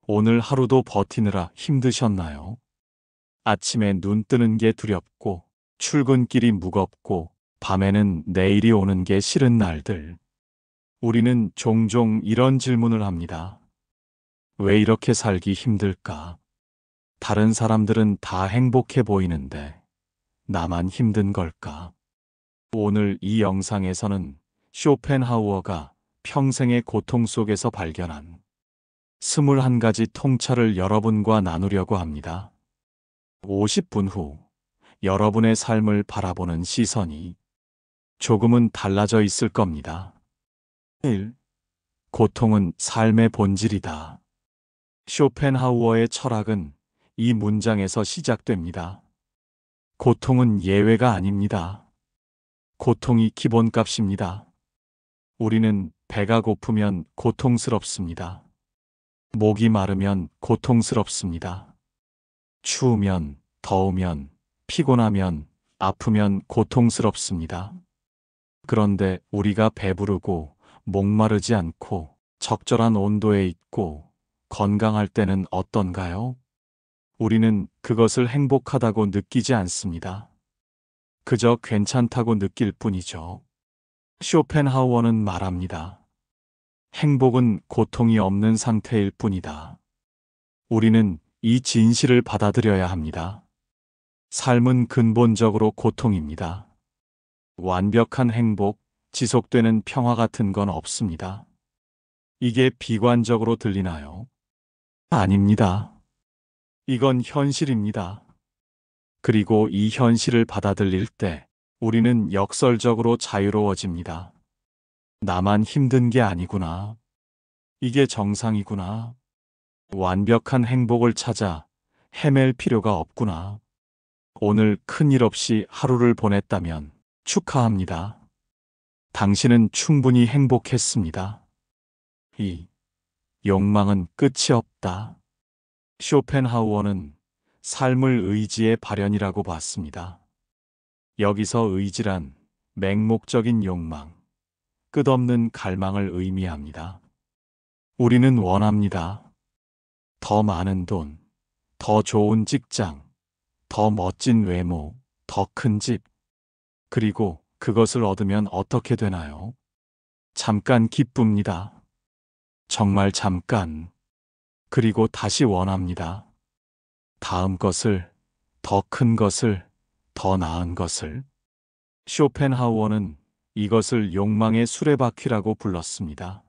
오늘 하루도 버티느라 힘드셨나요? 아침에 눈 뜨는 게 두렵고, 출근길이 무겁고, 밤에는 내일이 오는 게 싫은 날들. 우리는 종종 이런 질문을 합니다. 왜 이렇게 살기 힘들까? 다른 사람들은 다 행복해 보이는데, 나만 힘든 걸까? 오늘 이 영상에서는 쇼펜하우어가 평생의 고통 속에서 발견한 21가지 통찰을 여러분과 나누려고 합니다. 50분 후 여러분의 삶을 바라보는 시선이 조금은 달라져 있을 겁니다. 1. 고통은 삶의 본질이다. 쇼펜하우어의 철학은 이 문장에서 시작됩니다. 고통은 예외가 아닙니다. 고통이 기본값입니다. 우리는 배가 고프면 고통스럽습니다. 목이 마르면 고통스럽습니다. 추우면, 더우면, 피곤하면, 아프면 고통스럽습니다. 그런데 우리가 배부르고 목마르지 않고 적절한 온도에 있고 건강할 때는 어떤가요? 우리는 그것을 행복하다고 느끼지 않습니다. 그저 괜찮다고 느낄 뿐이죠. 쇼펜하우어는 말합니다. 행복은 고통이 없는 상태일 뿐이다. 우리는 이 진실을 받아들여야 합니다. 삶은 근본적으로 고통입니다. 완벽한 행복, 지속되는 평화 같은 건 없습니다. 이게 비관적으로 들리나요? 아닙니다. 이건 현실입니다. 그리고 이 현실을 받아들일 때 우리는 역설적으로 자유로워집니다. 나만 힘든 게 아니구나. 이게 정상이구나. 완벽한 행복을 찾아 헤맬 필요가 없구나. 오늘 큰일 없이 하루를 보냈다면 축하합니다. 당신은 충분히 행복했습니다. 2. 욕망은 끝이 없다. 쇼펜하우어는 삶을 의지의 발현이라고 봤습니다. 여기서 의지란 맹목적인 욕망, 끝없는 갈망을 의미합니다. 우리는 원합니다. 더 많은 돈, 더 좋은 직장, 더 멋진 외모, 더 큰 집. 그리고 그것을 얻으면 어떻게 되나요? 잠깐 기쁩니다. 정말 잠깐. 그리고 다시 원합니다. 다음 것을, 더 큰 것을, 더 나은 것을. 쇼펜하우어는 이것을 욕망의 수레바퀴라고 불렀습니다.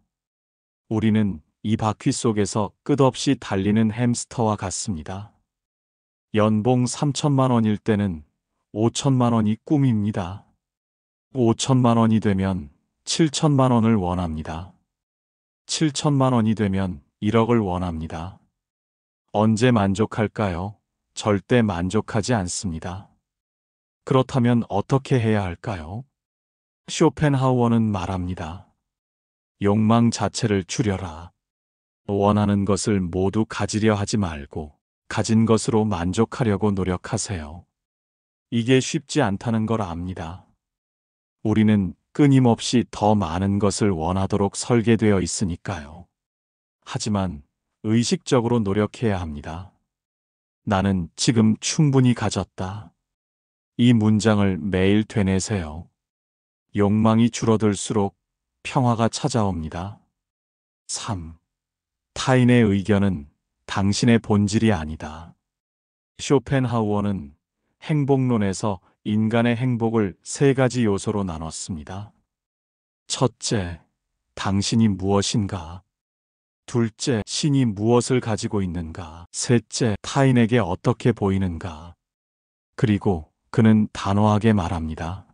우리는 이 바퀴 속에서 끝없이 달리는 햄스터와 같습니다. 연봉 3천만 원일 때는 5천만 원이 꿈입니다. 5천만 원이 되면 7천만 원을 원합니다. 7천만 원이 되면 1억을 원합니다. 언제 만족할까요? 절대 만족하지 않습니다. 그렇다면 어떻게 해야 할까요? 쇼펜하우어는 말합니다. 욕망 자체를 줄여라. 원하는 것을 모두 가지려 하지 말고 가진 것으로 만족하려고 노력하세요. 이게 쉽지 않다는 걸 압니다. 우리는 끊임없이 더 많은 것을 원하도록 설계되어 있으니까요. 하지만 의식적으로 노력해야 합니다. 나는 지금 충분히 가졌다. 이 문장을 매일 되뇌세요. 욕망이 줄어들수록 평화가 찾아옵니다. 3. 타인의 의견은 당신의 본질이 아니다. 쇼펜하우어는 행복론에서 인간의 행복을 3가지 요소로 나눴습니다. 첫째, 당신이 무엇인가? 둘째, 신이 무엇을 가지고 있는가? 셋째, 타인에게 어떻게 보이는가? 그리고 그는 단호하게 말합니다.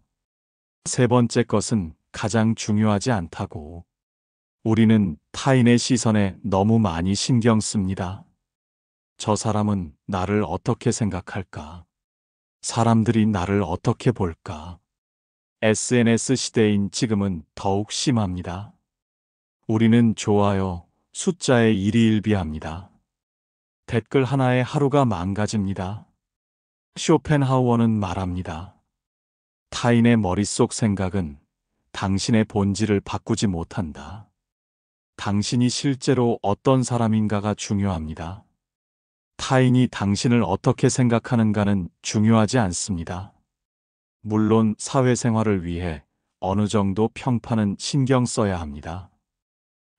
세 번째 것은 가장 중요하지 않다고. 우리는 타인의 시선에 너무 많이 신경 씁니다. 저 사람은 나를 어떻게 생각할까? 사람들이 나를 어떻게 볼까? SNS 시대인 지금은 더욱 심합니다. 우리는 좋아요, 숫자에 일희일비합니다. 댓글 하나에 하루가 망가집니다. 쇼펜하우어는 말합니다. 타인의 머릿속 생각은 당신의 본질을 바꾸지 못한다. 당신이 실제로 어떤 사람인가가 중요합니다. 타인이 당신을 어떻게 생각하는가는 중요하지 않습니다. 물론 사회생활을 위해 어느 정도 평판은 신경 써야 합니다.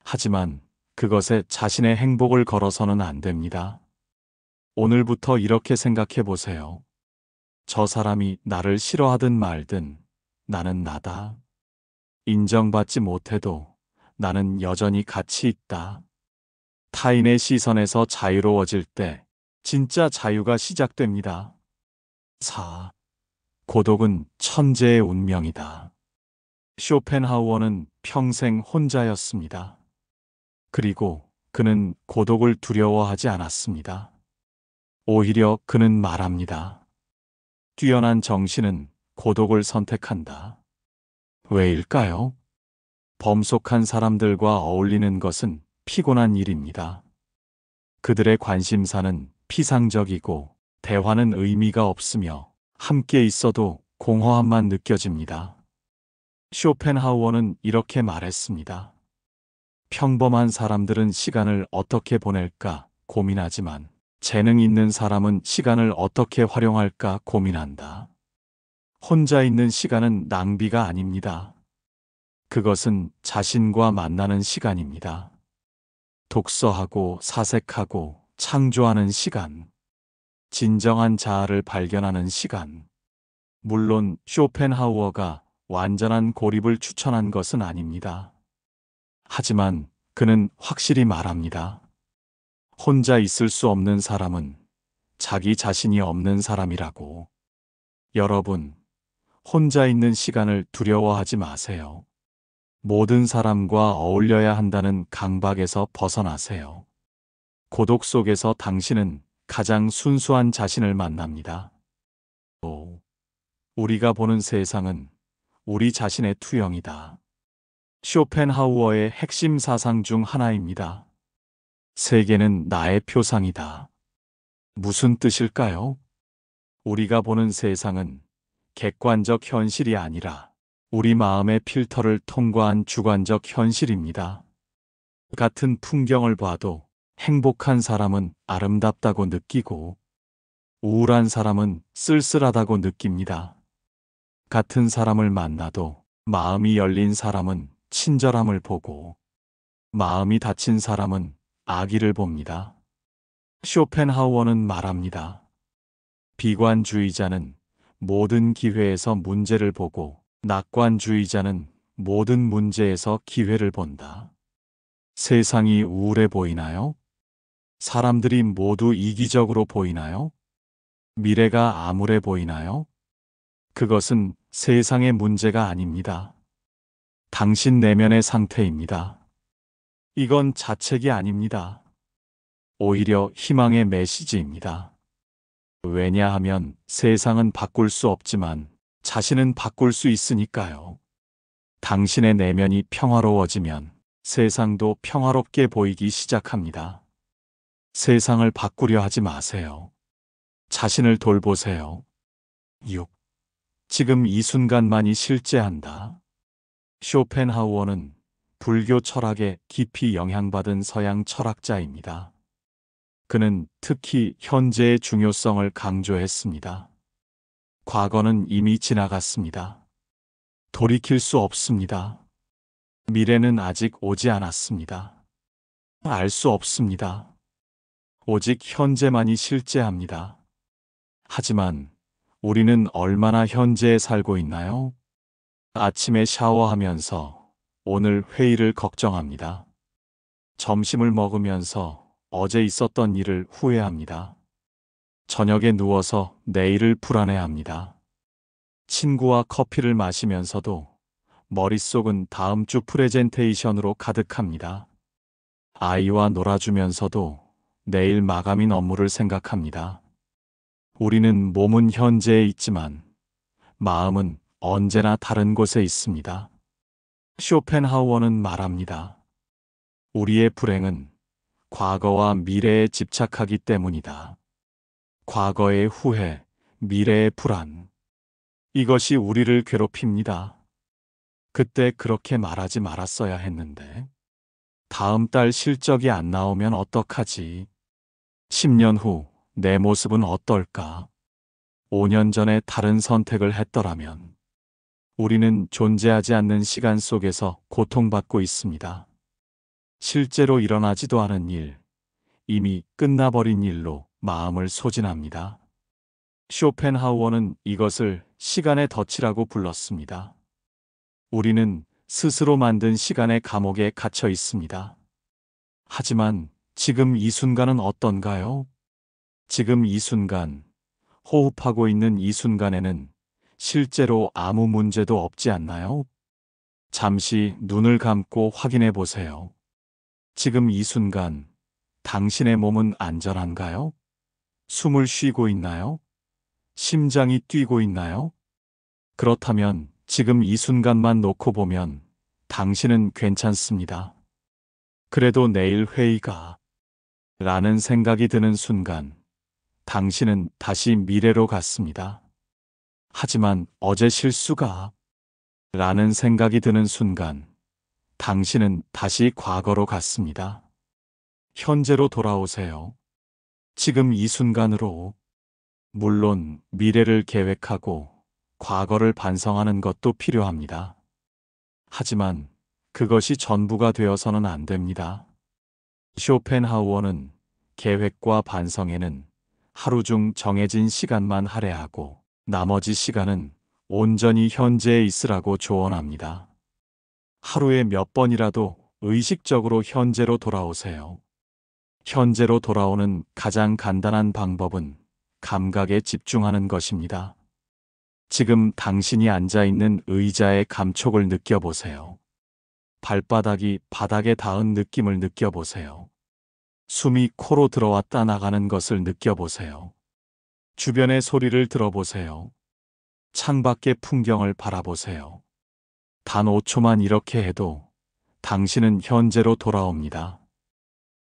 하지만 그것에 자신의 행복을 걸어서는 안 됩니다. 오늘부터 이렇게 생각해 보세요. 저 사람이 나를 싫어하든 말든 나는 나다. 인정받지 못해도 나는 여전히 가치 있다. 타인의 시선에서 자유로워질 때 진짜 자유가 시작됩니다. 4. 고독은 천재의 운명이다. 쇼펜하우어는 평생 혼자였습니다. 그리고 그는 고독을 두려워하지 않았습니다. 오히려 그는 말합니다. 뛰어난 정신은 고독을 선택한다. 왜일까요? 범속한 사람들과 어울리는 것은 피곤한 일입니다. 그들의 관심사는 피상적이고 대화는 의미가 없으며 함께 있어도 공허함만 느껴집니다. 쇼펜하우어는 이렇게 말했습니다. 평범한 사람들은 시간을 어떻게 보낼까 고민하지만 재능 있는 사람은 시간을 어떻게 활용할까 고민한다. 혼자 있는 시간은 낭비가 아닙니다. 그것은 자신과 만나는 시간입니다. 독서하고 사색하고 창조하는 시간. 진정한 자아를 발견하는 시간. 물론 쇼펜하우어가 완전한 고립을 추천한 것은 아닙니다. 하지만 그는 확실히 말합니다. 혼자 있을 수 없는 사람은 자기 자신이 없는 사람이라고. 여러분, 혼자 있는 시간을 두려워하지 마세요. 모든 사람과 어울려야 한다는 강박에서 벗어나세요. 고독 속에서 당신은 가장 순수한 자신을 만납니다. 또, 우리가 보는 세상은 우리 자신의 투영이다. 쇼펜하우어의 핵심 사상 중 하나입니다. 세계는 나의 표상이다. 무슨 뜻일까요? 우리가 보는 세상은 객관적 현실이 아니라 우리 마음의 필터를 통과한 주관적 현실입니다. 같은 풍경을 봐도 행복한 사람은 아름답다고 느끼고 우울한 사람은 쓸쓸하다고 느낍니다. 같은 사람을 만나도 마음이 열린 사람은 친절함을 보고 마음이 닫힌 사람은 악의를 봅니다. 쇼펜하우어는 말합니다. 비관주의자는 모든 기회에서 문제를 보고 낙관주의자는 모든 문제에서 기회를 본다. 세상이 우울해 보이나요? 사람들이 모두 이기적으로 보이나요? 미래가 암울해 보이나요? 그것은 세상의 문제가 아닙니다. 당신 내면의 상태입니다. 이건 자책이 아닙니다. 오히려 희망의 메시지입니다. 왜냐하면 세상은 바꿀 수 없지만 자신은 바꿀 수 있으니까요. 당신의 내면이 평화로워지면 세상도 평화롭게 보이기 시작합니다. 세상을 바꾸려 하지 마세요. 자신을 돌보세요. 6. 지금 이 순간만이 실제한다. 쇼펜하우어는 불교 철학에 깊이 영향받은 서양 철학자입니다. 그는 특히 현재의 중요성을 강조했습니다. 과거는 이미 지나갔습니다. 돌이킬 수 없습니다. 미래는 아직 오지 않았습니다. 알 수 없습니다. 오직 현재만이 실제합니다. 하지만 우리는 얼마나 현재에 살고 있나요? 아침에 샤워하면서 오늘 회의를 걱정합니다. 점심을 먹으면서 어제 있었던 일을 후회합니다. 저녁에 누워서 내일을 불안해합니다. 친구와 커피를 마시면서도 머릿속은 다음 주 프레젠테이션으로 가득합니다. 아이와 놀아주면서도 내일 마감인 업무를 생각합니다. 우리는 몸은 현재에 있지만 마음은 언제나 다른 곳에 있습니다. 쇼펜하우어는 말합니다. 우리의 불행은 과거와 미래에 집착하기 때문이다. 과거의 후회, 미래의 불안. 이것이 우리를 괴롭힙니다. 그때 그렇게 말하지 말았어야 했는데. 다음 달 실적이 안 나오면 어떡하지? 10년 후 내 모습은 어떨까? 5년 전에 다른 선택을 했더라면. 우리는 존재하지 않는 시간 속에서 고통받고 있습니다. 실제로 일어나지도 않은 일, 이미 끝나버린 일로 마음을 소진합니다. 쇼펜하우어는 이것을 시간의 덫이라고 불렀습니다. 우리는 스스로 만든 시간의 감옥에 갇혀 있습니다. 하지만 지금 이 순간은 어떤가요? 지금 이 순간, 호흡하고 있는 이 순간에는 실제로 아무 문제도 없지 않나요? 잠시 눈을 감고 확인해 보세요. 지금 이 순간, 당신의 몸은 안전한가요? 숨을 쉬고 있나요? 심장이 뛰고 있나요? 그렇다면 지금 이 순간만 놓고 보면 당신은 괜찮습니다. 그래도 내일 회의가 라는 생각이 드는 순간 당신은 다시 미래로 갔습니다. 하지만 어제 실수가 라는 생각이 드는 순간 당신은 다시 과거로 갔습니다. 현재로 돌아오세요. 지금 이 순간으로. 물론 미래를 계획하고 과거를 반성하는 것도 필요합니다. 하지만 그것이 전부가 되어서는 안 됩니다. 쇼펜하우어는 계획과 반성에는 하루 중 정해진 시간만 할애하고 나머지 시간은 온전히 현재에 있으라고 조언합니다. 하루에 몇 번이라도 의식적으로 현재로 돌아오세요. 현재로 돌아오는 가장 간단한 방법은 감각에 집중하는 것입니다. 지금 당신이 앉아 있는 의자의 감촉을 느껴보세요. 발바닥이 바닥에 닿은 느낌을 느껴보세요. 숨이 코로 들어왔다 나가는 것을 느껴보세요. 주변의 소리를 들어보세요. 창밖의 풍경을 바라보세요. 단 5초만 이렇게 해도 당신은 현재로 돌아옵니다.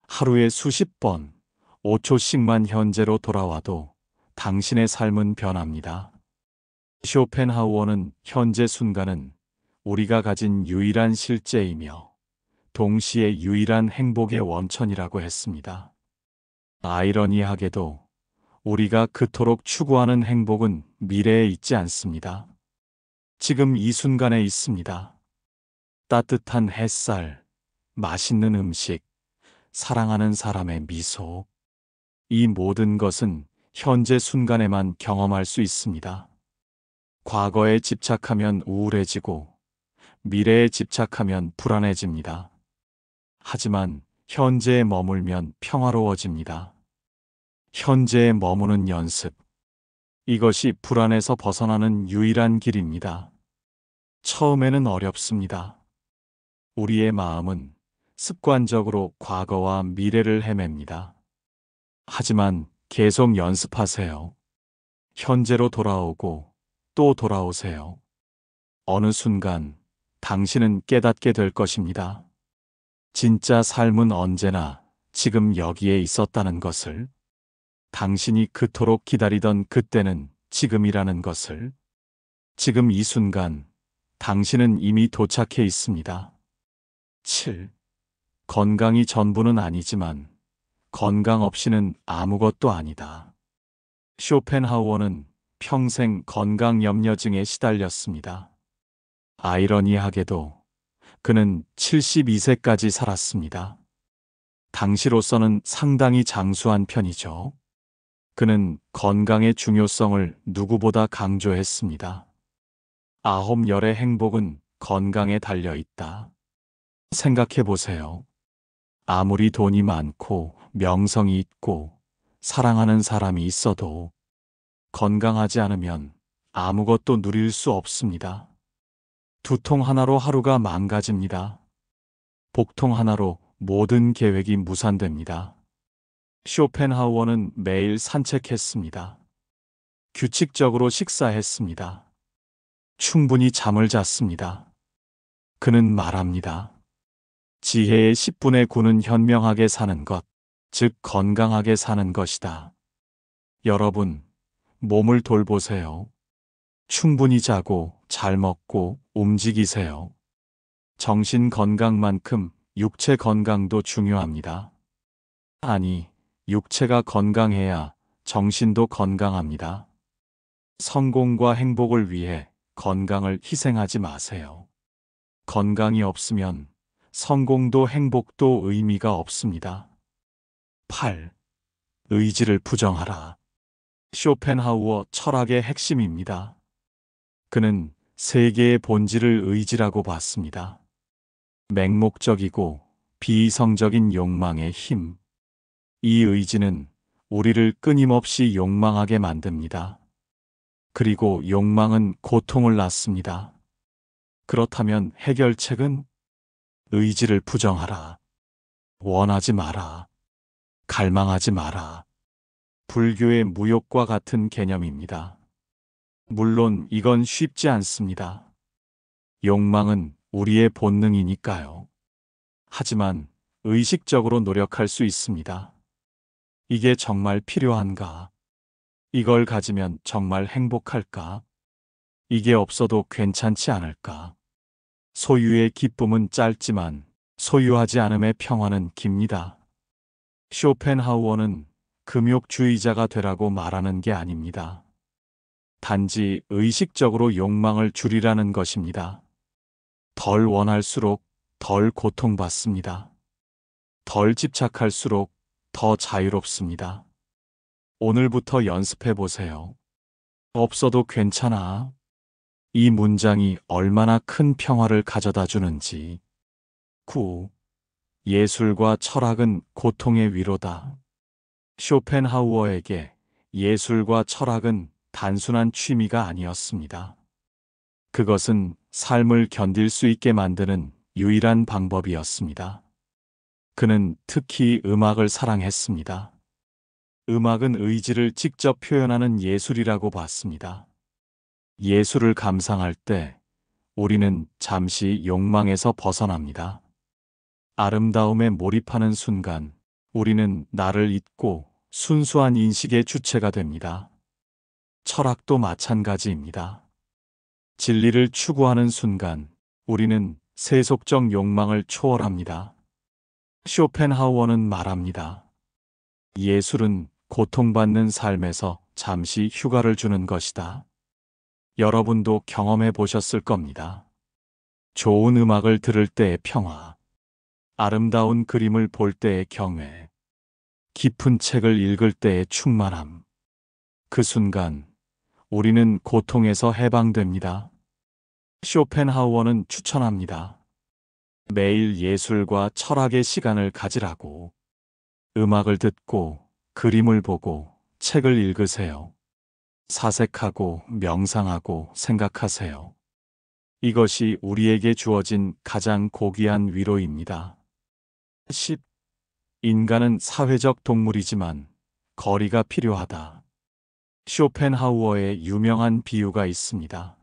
하루에 수십 번, 5초씩만 현재로 돌아와도 당신의 삶은 변합니다. 쇼펜하우어는 현재 순간은 우리가 가진 유일한 실제이며 동시에 유일한 행복의 원천이라고 했습니다. 아이러니하게도 우리가 그토록 추구하는 행복은 미래에 있지 않습니다. 지금 이 순간에 있습니다. 따뜻한 햇살, 맛있는 음식, 사랑하는 사람의 미소. 이 모든 것은 현재 순간에만 경험할 수 있습니다. 과거에 집착하면 우울해지고 미래에 집착하면 불안해집니다. 하지만 현재에 머물면 평화로워집니다. 현재에 머무는 연습. 이것이 불안에서 벗어나는 유일한 길입니다. 처음에는 어렵습니다. 우리의 마음은 습관적으로 과거와 미래를 헤맵니다. 하지만 계속 연습하세요. 현재로 돌아오고 또 돌아오세요. 어느 순간 당신은 깨닫게 될 것입니다. 진짜 삶은 언제나 지금 여기에 있었다는 것을, 당신이 그토록 기다리던 그때는 지금이라는 것을, 지금 이 순간 당신은 이미 도착해 있습니다. 7. 건강이 전부는 아니지만 건강 없이는 아무것도 아니다. 쇼펜하우어는 평생 건강 염려증에 시달렸습니다. 아이러니하게도 그는 72세까지 살았습니다. 당시로서는 상당히 장수한 편이죠. 그는 건강의 중요성을 누구보다 강조했습니다. 9열의 행복은 건강에 달려 있다. 생각해 보세요. 아무리 돈이 많고 명성이 있고 사랑하는 사람이 있어도 건강하지 않으면 아무것도 누릴 수 없습니다. 두통 하나로 하루가 망가집니다. 복통 하나로 모든 계획이 무산됩니다. 쇼펜하우어는 매일 산책했습니다. 규칙적으로 식사했습니다. 충분히 잠을 잤습니다. 그는 말합니다. 지혜의 10분의 9는 현명하게 사는 것, 즉 건강하게 사는 것이다. 여러분, 몸을 돌보세요. 충분히 자고 잘 먹고 움직이세요. 정신 건강만큼 육체 건강도 중요합니다. 아니, 육체가 건강해야 정신도 건강합니다. 성공과 행복을 위해 건강을 희생하지 마세요. 건강이 없으면 성공도 행복도 의미가 없습니다. 8. 의지를 부정하라. 쇼펜하우어 철학의 핵심입니다. 그는 세계의 본질을 의지라고 봤습니다. 맹목적이고 비이성적인 욕망의 힘. 이 의지는 우리를 끊임없이 욕망하게 만듭니다. 그리고 욕망은 고통을 낳습니다. 그렇다면 해결책은 의지를 부정하라. 원하지 마라. 갈망하지 마라. 불교의 무욕과 같은 개념입니다. 물론 이건 쉽지 않습니다. 욕망은 우리의 본능이니까요. 하지만 의식적으로 노력할 수 있습니다. 이게 정말 필요한가? 이걸 가지면 정말 행복할까? 이게 없어도 괜찮지 않을까? 소유의 기쁨은 짧지만 소유하지 않음의 평화는 깁니다. 쇼펜하우어는 금욕주의자가 되라고 말하는 게 아닙니다. 단지 의식적으로 욕망을 줄이라는 것입니다. 덜 원할수록 덜 고통받습니다. 덜 집착할수록 더 자유롭습니다. 오늘부터 연습해 보세요. 없어도 괜찮아. 이 문장이 얼마나 큰 평화를 가져다 주는지. 9. 예술과 철학은 고통의 위로다. 쇼펜하우어에게 예술과 철학은 단순한 취미가 아니었습니다. 그것은 삶을 견딜 수 있게 만드는 유일한 방법이었습니다. 그는 특히 음악을 사랑했습니다. 음악은 의지를 직접 표현하는 예술이라고 봤습니다. 예술을 감상할 때 우리는 잠시 욕망에서 벗어납니다. 아름다움에 몰입하는 순간 우리는 나를 잊고 순수한 인식의 주체가 됩니다. 철학도 마찬가지입니다. 진리를 추구하는 순간 우리는 세속적 욕망을 초월합니다. 쇼펜하우어는 말합니다. 예술은 고통받는 삶에서 잠시 휴가를 주는 것이다. 여러분도 경험해 보셨을 겁니다. 좋은 음악을 들을 때의 평화, 아름다운 그림을 볼 때의 경외, 깊은 책을 읽을 때의 충만함. 그 순간 우리는 고통에서 해방됩니다. 쇼펜하우어는 추천합니다. 매일 예술과 철학의 시간을 가지라고. 음악을 듣고 그림을 보고 책을 읽으세요. 사색하고 명상하고 생각하세요. 이것이 우리에게 주어진 가장 고귀한 위로입니다. 10. 인간은 사회적 동물이지만 거리가 필요하다. 쇼펜하우어의 유명한 비유가 있습니다.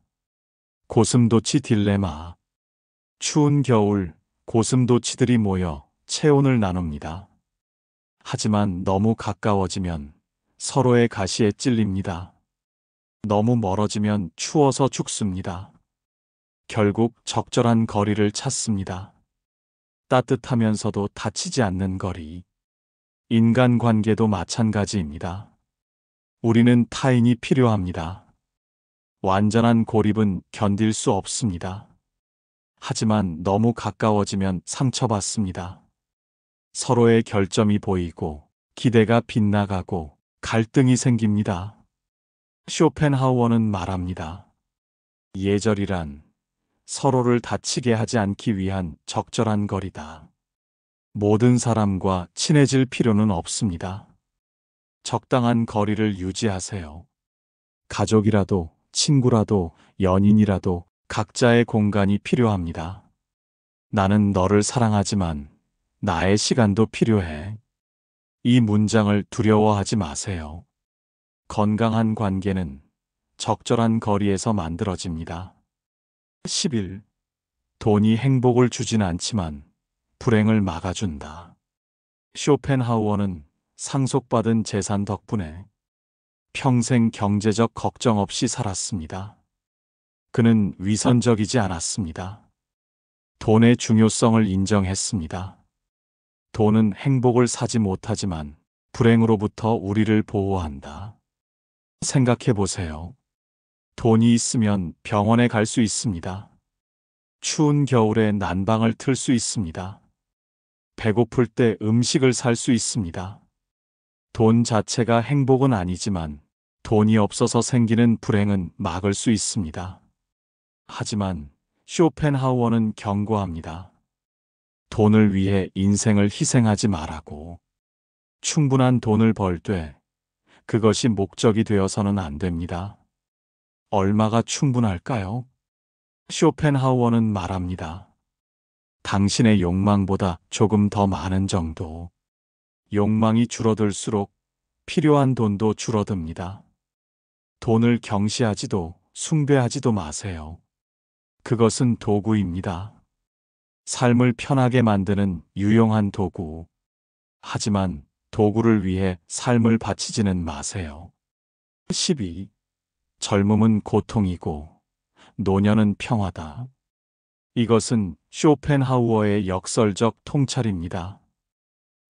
고슴도치 딜레마. 추운 겨울 고슴도치들이 모여 체온을 나눕니다. 하지만 너무 가까워지면 서로의 가시에 찔립니다. 너무 멀어지면 추워서 죽습니다. 결국 적절한 거리를 찾습니다. 따뜻하면서도 다치지 않는 거리. 인간관계도 마찬가지입니다. 우리는 타인이 필요합니다. 완전한 고립은 견딜 수 없습니다. 하지만 너무 가까워지면 상처받습니다. 서로의 결점이 보이고 기대가 빗나가고 갈등이 생깁니다. 쇼펜하우어는 말합니다. 예절이란 서로를 다치게 하지 않기 위한 적절한 거리다. 모든 사람과 친해질 필요는 없습니다. 적당한 거리를 유지하세요. 가족이라도 친구라도 연인이라도 각자의 공간이 필요합니다. 나는 너를 사랑하지만 나의 시간도 필요해. 이 문장을 두려워하지 마세요. 건강한 관계는 적절한 거리에서 만들어집니다. 11. 돈이 행복을 주진 않지만 불행을 막아준다. 쇼펜하우어는 상속받은 재산 덕분에 평생 경제적 걱정 없이 살았습니다. 그는 위선적이지 않았습니다. 돈의 중요성을 인정했습니다. 돈은 행복을 사지 못하지만 불행으로부터 우리를 보호한다. 생각해 보세요. 돈이 있으면 병원에 갈 수 있습니다. 추운 겨울에 난방을 틀 수 있습니다. 배고플 때 음식을 살 수 있습니다. 돈 자체가 행복은 아니지만 돈이 없어서 생기는 불행은 막을 수 있습니다. 하지만 쇼펜하우어는 경고합니다. 돈을 위해 인생을 희생하지 말라고. 충분한 돈을 벌 때 그것이 목적이 되어서는 안 됩니다. 얼마가 충분할까요? 쇼펜하우어는 말합니다. 당신의 욕망보다 조금 더 많은 정도. 욕망이 줄어들수록 필요한 돈도 줄어듭니다. 돈을 경시하지도 숭배하지도 마세요. 그것은 도구입니다. 삶을 편하게 만드는 유용한 도구. 하지만 도구를 위해 삶을 바치지는 마세요. 12. 젊음은 고통이고 노년은 평화다. 이것은 쇼펜하우어의 역설적 통찰입니다.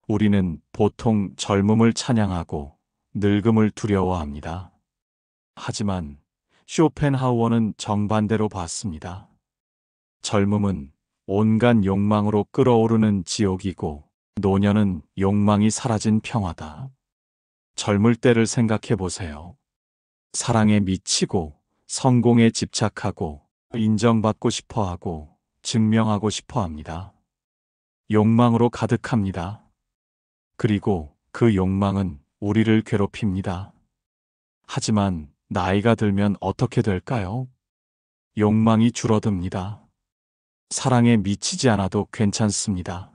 우리는 보통 젊음을 찬양하고 늙음을 두려워합니다. 하지만 쇼펜하우어는 정반대로 봤습니다. 젊음은 온갖 욕망으로 끓어오르는 지옥이고 노년은 욕망이 사라진 평화다. 젊을 때를 생각해 보세요. 사랑에 미치고 성공에 집착하고 인정받고 싶어하고 증명하고 싶어합니다. 욕망으로 가득합니다. 그리고 그 욕망은 우리를 괴롭힙니다. 하지만 나이가 들면 어떻게 될까요? 욕망이 줄어듭니다. 사랑에 미치지 않아도 괜찮습니다.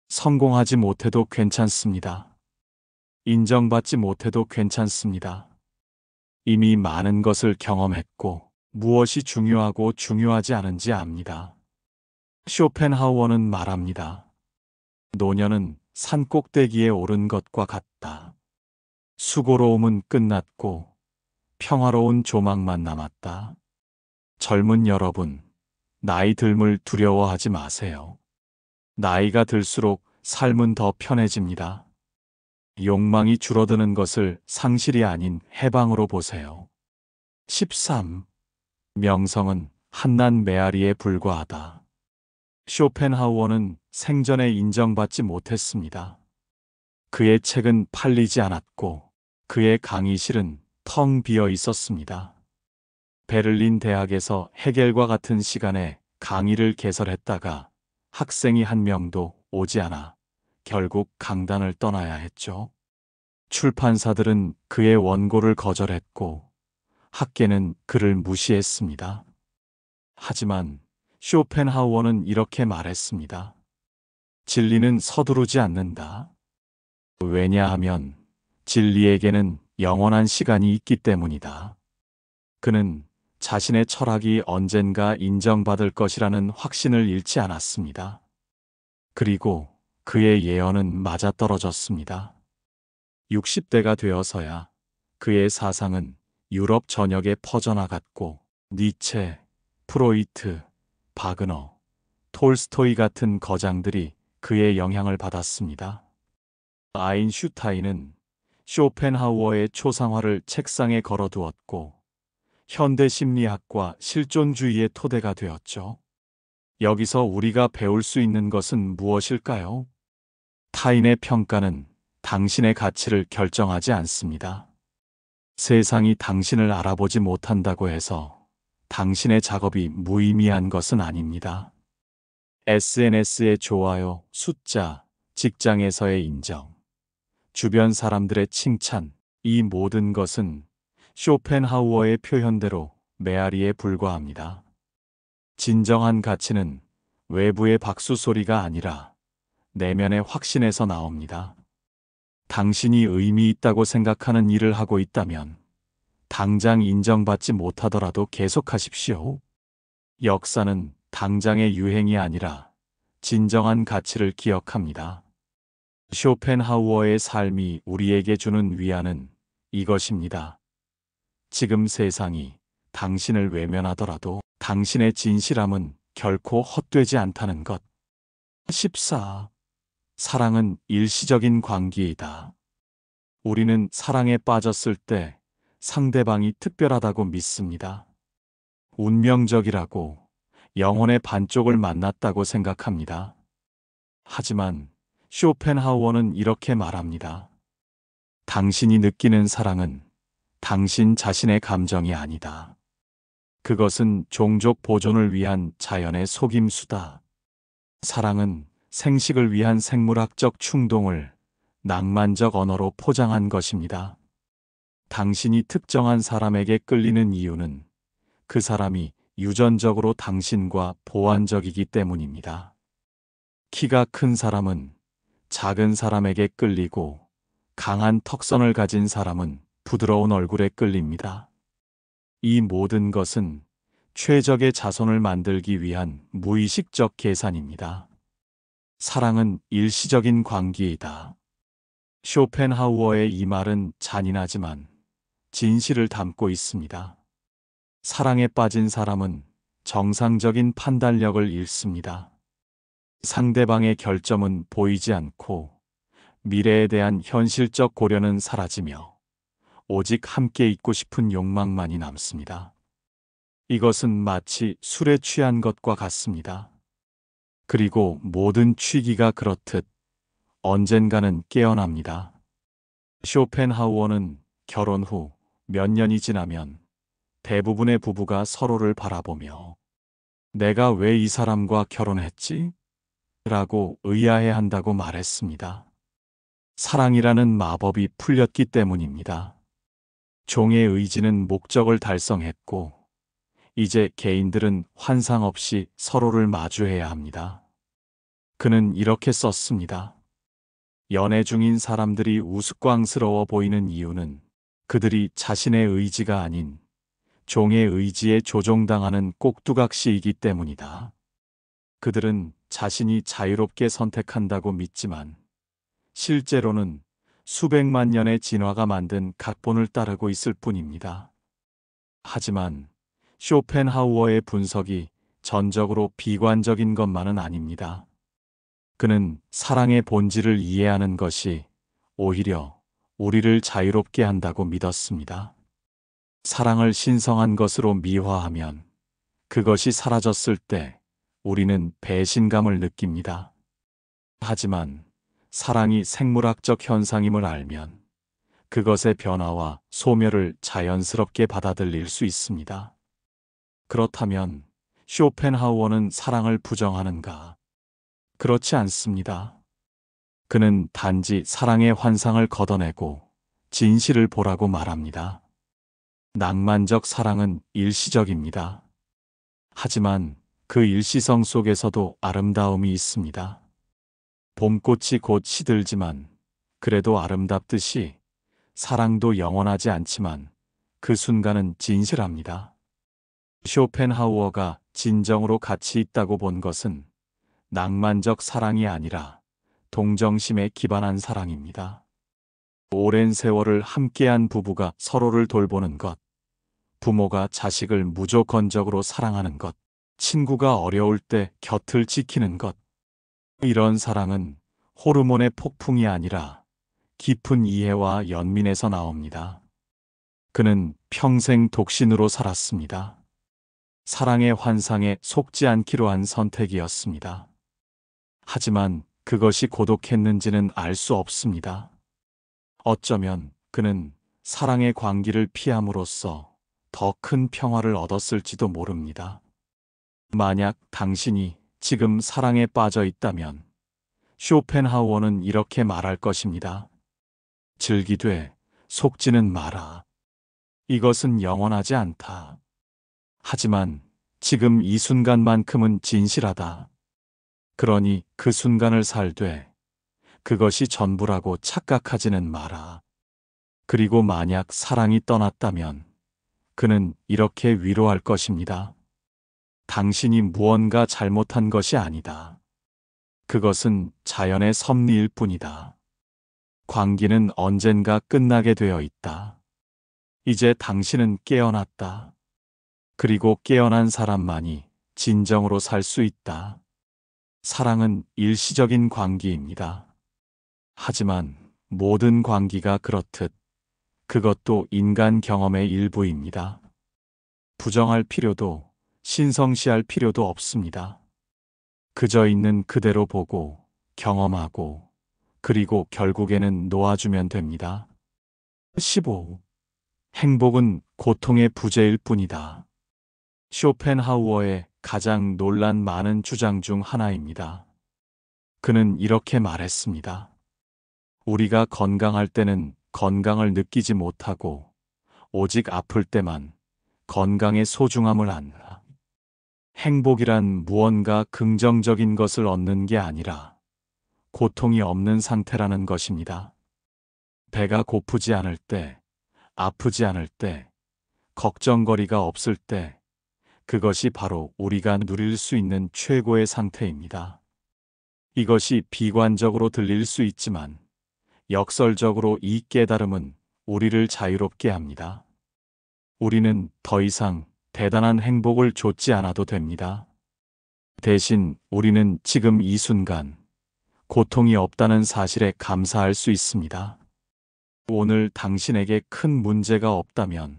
성공하지 못해도 괜찮습니다. 인정받지 못해도 괜찮습니다. 이미 많은 것을 경험했고 무엇이 중요하고 중요하지 않은지 압니다. 쇼펜하우어는 말합니다. 노년은 산 꼭대기에 오른 것과 같다. 수고로움은 끝났고 평화로운 조망만 남았다. 젊은 여러분, 나이 듦을 두려워하지 마세요. 나이가 들수록 삶은 더 편해집니다. 욕망이 줄어드는 것을 상실이 아닌 해방으로 보세요. 13. 명성은 한낱 메아리에 불과하다. 쇼펜하우어는 생전에 인정받지 못했습니다. 그의 책은 팔리지 않았고 그의 강의실은 텅 비어 있었습니다. 베를린 대학에서 해겔과 같은 시간에 강의를 개설했다가 학생이 한 명도 오지 않아 결국 강단을 떠나야 했죠. 출판사들은 그의 원고를 거절했고 학계는 그를 무시했습니다. 하지만 쇼펜하우어는 이렇게 말했습니다. 진리는 서두르지 않는다. 왜냐하면 진리에게는 영원한 시간이 있기 때문이다. 그는 자신의 철학이 언젠가 인정받을 것이라는 확신을 잃지 않았습니다. 그리고 그의 예언은 맞아떨어졌습니다. 60대가 되어서야 그의 사상은 유럽 전역에 퍼져나갔고 니체, 프로이트, 바그너, 톨스토이 같은 거장들이 그의 영향을 받았습니다. 아인슈타인은 쇼펜하우어의 초상화를 책상에 걸어두었고 현대 심리학과 실존주의의 토대가 되었죠. 여기서 우리가 배울 수 있는 것은 무엇일까요? 타인의 평가는 당신의 가치를 결정하지 않습니다. 세상이 당신을 알아보지 못한다고 해서 당신의 작업이 무의미한 것은 아닙니다. SNS의 좋아요, 숫자, 직장에서의 인정, 주변 사람들의 칭찬, 이 모든 것은 쇼펜하우어의 표현대로 메아리에 불과합니다. 진정한 가치는 외부의 박수 소리가 아니라 내면의 확신에서 나옵니다. 당신이 의미 있다고 생각하는 일을 하고 있다면 당장 인정받지 못하더라도 계속하십시오. 역사는 당장의 유행이 아니라 진정한 가치를 기억합니다. 쇼펜하우어의 삶이 우리에게 주는 위안은 이것입니다. 지금 세상이 당신을 외면하더라도 당신의 진실함은 결코 헛되지 않다는 것. 14. 사랑은 일시적인 관계이다. 우리는 사랑에 빠졌을 때 상대방이 특별하다고 믿습니다. 운명적이라고, 영혼의 반쪽을 만났다고 생각합니다. 하지만 쇼펜하우어는 이렇게 말합니다. 당신이 느끼는 사랑은 당신 자신의 감정이 아니다. 그것은 종족 보존을 위한 자연의 속임수다. 사랑은 생식을 위한 생물학적 충동을 낭만적 언어로 포장한 것입니다. 당신이 특정한 사람에게 끌리는 이유는 그 사람이 유전적으로 당신과 보완적이기 때문입니다. 키가 큰 사람은 작은 사람에게 끌리고 강한 턱선을 가진 사람은 부드러운 얼굴에 끌립니다. 이 모든 것은 최적의 자손을 만들기 위한 무의식적 계산입니다. 사랑은 일시적인 관계이다. 쇼펜하우어의 이 말은 잔인하지만 진실을 담고 있습니다. 사랑에 빠진 사람은 정상적인 판단력을 잃습니다. 상대방의 결점은 보이지 않고 미래에 대한 현실적 고려는 사라지며 오직 함께 있고 싶은 욕망만이 남습니다. 이것은 마치 술에 취한 것과 같습니다. 그리고 모든 취기가 그렇듯 언젠가는 깨어납니다. 쇼펜하우어는 결혼 후 몇 년이 지나면 대부분의 부부가 서로를 바라보며 내가 왜 이 사람과 결혼했지? 라고 의아해한다고 말했습니다. 사랑이라는 마법이 풀렸기 때문입니다. 종의 의지는 목적을 달성했고 이제 개인들은 환상 없이 서로를 마주해야 합니다. 그는 이렇게 썼습니다. 연애 중인 사람들이 우스꽝스러워 보이는 이유는 그들이 자신의 의지가 아닌 종의 의지에 조종당하는 꼭두각시이기 때문이다. 그들은 자신이 자유롭게 선택한다고 믿지만 실제로는 수백만 년의 진화가 만든 각본을 따르고 있을 뿐입니다. 하지만 쇼펜하우어의 분석이 전적으로 비관적인 것만은 아닙니다. 그는 사랑의 본질을 이해하는 것이 오히려 우리를 자유롭게 한다고 믿었습니다. 사랑을 신성한 것으로 미화하면 그것이 사라졌을 때 우리는 배신감을 느낍니다. 하지만 사랑이 생물학적 현상임을 알면 그것의 변화와 소멸을 자연스럽게 받아들일 수 있습니다. 그렇다면 쇼펜하우어는 사랑을 부정하는가? 그렇지 않습니다. 그는 단지 사랑의 환상을 걷어내고 진실을 보라고 말합니다. 낭만적 사랑은 일시적입니다. 하지만 그 일시성 속에서도 아름다움이 있습니다. 봄꽃이 곧 시들지만 그래도 아름답듯이 사랑도 영원하지 않지만 그 순간은 진실합니다. 쇼펜하우어가 진정으로 가치 있다고 본 것은 낭만적 사랑이 아니라 동정심에 기반한 사랑입니다. 오랜 세월을 함께한 부부가 서로를 돌보는 것, 부모가 자식을 무조건적으로 사랑하는 것, 친구가 어려울 때 곁을 지키는 것. 이런 사랑은 호르몬의 폭풍이 아니라 깊은 이해와 연민에서 나옵니다. 그는 평생 독신으로 살았습니다. 사랑의 환상에 속지 않기로 한 선택이었습니다. 하지만 그것이 고독했는지는 알 수 없습니다. 어쩌면 그는 사랑의 광기를 피함으로써 더 큰 평화를 얻었을지도 모릅니다. 만약 당신이 지금 사랑에 빠져 있다면 쇼펜하우어는 이렇게 말할 것입니다. 즐기되 속지는 마라. 이것은 영원하지 않다. 하지만 지금 이 순간만큼은 진실하다. 그러니 그 순간을 살되 그것이 전부라고 착각하지는 마라. 그리고 만약 사랑이 떠났다면 그는 이렇게 위로할 것입니다. 당신이 무언가 잘못한 것이 아니다. 그것은 자연의 섭리일 뿐이다. 광기는 언젠가 끝나게 되어 있다. 이제 당신은 깨어났다. 그리고 깨어난 사람만이 진정으로 살 수 있다. 사랑은 일시적인 관계입니다. 하지만 모든 관계가 그렇듯 그것도 인간 경험의 일부입니다. 부정할 필요도 신성시할 필요도 없습니다. 그저 있는 그대로 보고 경험하고 그리고 결국에는 놓아주면 됩니다. 15. 행복은 고통의 부재일 뿐이다. 쇼펜하우어의 가장 논란 많은 주장 중 하나입니다. 그는 이렇게 말했습니다. 우리가 건강할 때는 건강을 느끼지 못하고 오직 아플 때만 건강의 소중함을 안다. 행복이란 무언가 긍정적인 것을 얻는 게 아니라 고통이 없는 상태라는 것입니다. 배가 고프지 않을 때, 아프지 않을 때, 걱정거리가 없을 때, 그것이 바로 우리가 누릴 수 있는 최고의 상태입니다. 이것이 비관적으로 들릴 수 있지만 역설적으로 이 깨달음은 우리를 자유롭게 합니다. 우리는 더 이상 대단한 행복을 좇지 않아도 됩니다. 대신 우리는 지금 이 순간 고통이 없다는 사실에 감사할 수 있습니다. 오늘 당신에게 큰 문제가 없다면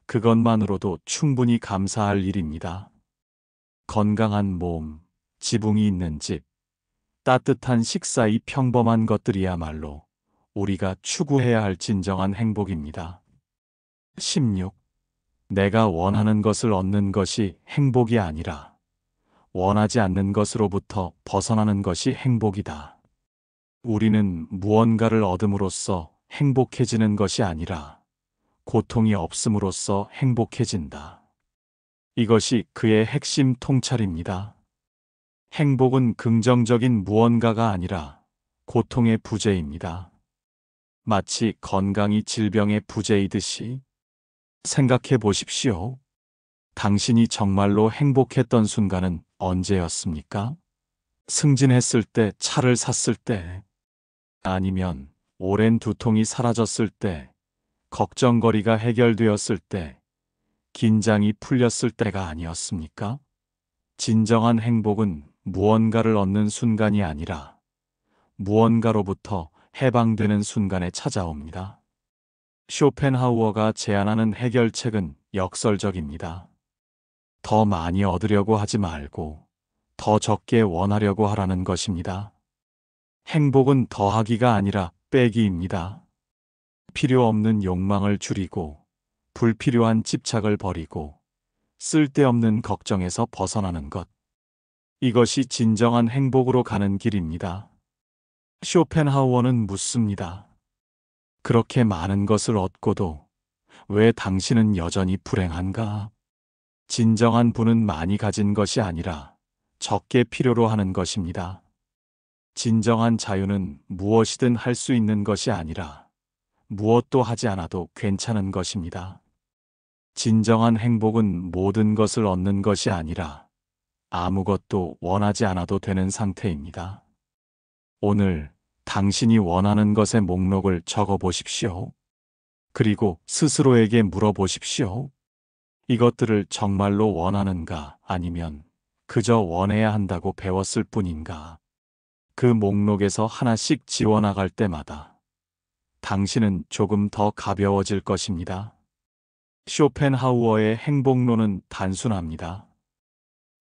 그것만으로도 충분히 감사할 일입니다. 건강한 몸, 지붕이 있는 집, 따뜻한 식사, 이 평범한 것들이야말로 우리가 추구해야 할 진정한 행복입니다. 16. 내가 원하는 것을 얻는 것이 행복이 아니라 원하지 않는 것으로부터 벗어나는 것이 행복이다. 우리는 무언가를 얻음으로써 행복해지는 것이 아니라 고통이 없음으로써 행복해진다. 이것이 그의 핵심 통찰입니다. 행복은 긍정적인 무언가가 아니라 고통의 부재입니다. 마치 건강이 질병의 부재이듯이. 생각해 보십시오. 당신이 정말로 행복했던 순간은 언제였습니까? 승진했을 때, 차를 샀을 때, 아니면 오랜 두통이 사라졌을 때, 걱정거리가 해결되었을 때, 긴장이 풀렸을 때가 아니었습니까? 진정한 행복은 무언가를 얻는 순간이 아니라 무언가로부터 해방되는 순간에 찾아옵니다. 쇼펜하우어가 제안하는 해결책은 역설적입니다. 더 많이 얻으려고 하지 말고 더 적게 원하려고 하라는 것입니다. 행복은 더하기가 아니라 빼기입니다. 필요 없는 욕망을 줄이고 불필요한 집착을 버리고 쓸데없는 걱정에서 벗어나는 것. 이것이 진정한 행복으로 가는 길입니다. 쇼펜하우어는 묻습니다. 그렇게 많은 것을 얻고도 왜 당신은 여전히 불행한가? 진정한 부는 많이 가진 것이 아니라 적게 필요로 하는 것입니다. 진정한 자유는 무엇이든 할 수 있는 것이 아니라 무엇도 하지 않아도 괜찮은 것입니다. 진정한 행복은 모든 것을 얻는 것이 아니라 아무것도 원하지 않아도 되는 상태입니다. 오늘 당신이 원하는 것의 목록을 적어 보십시오. 그리고 스스로에게 물어보십시오. 이것들을 정말로 원하는가, 아니면 그저 원해야 한다고 배웠을 뿐인가? 그 목록에서 하나씩 지워나갈 때마다 당신은 조금 더 가벼워질 것입니다. 쇼펜하우어의 행복론은 단순합니다.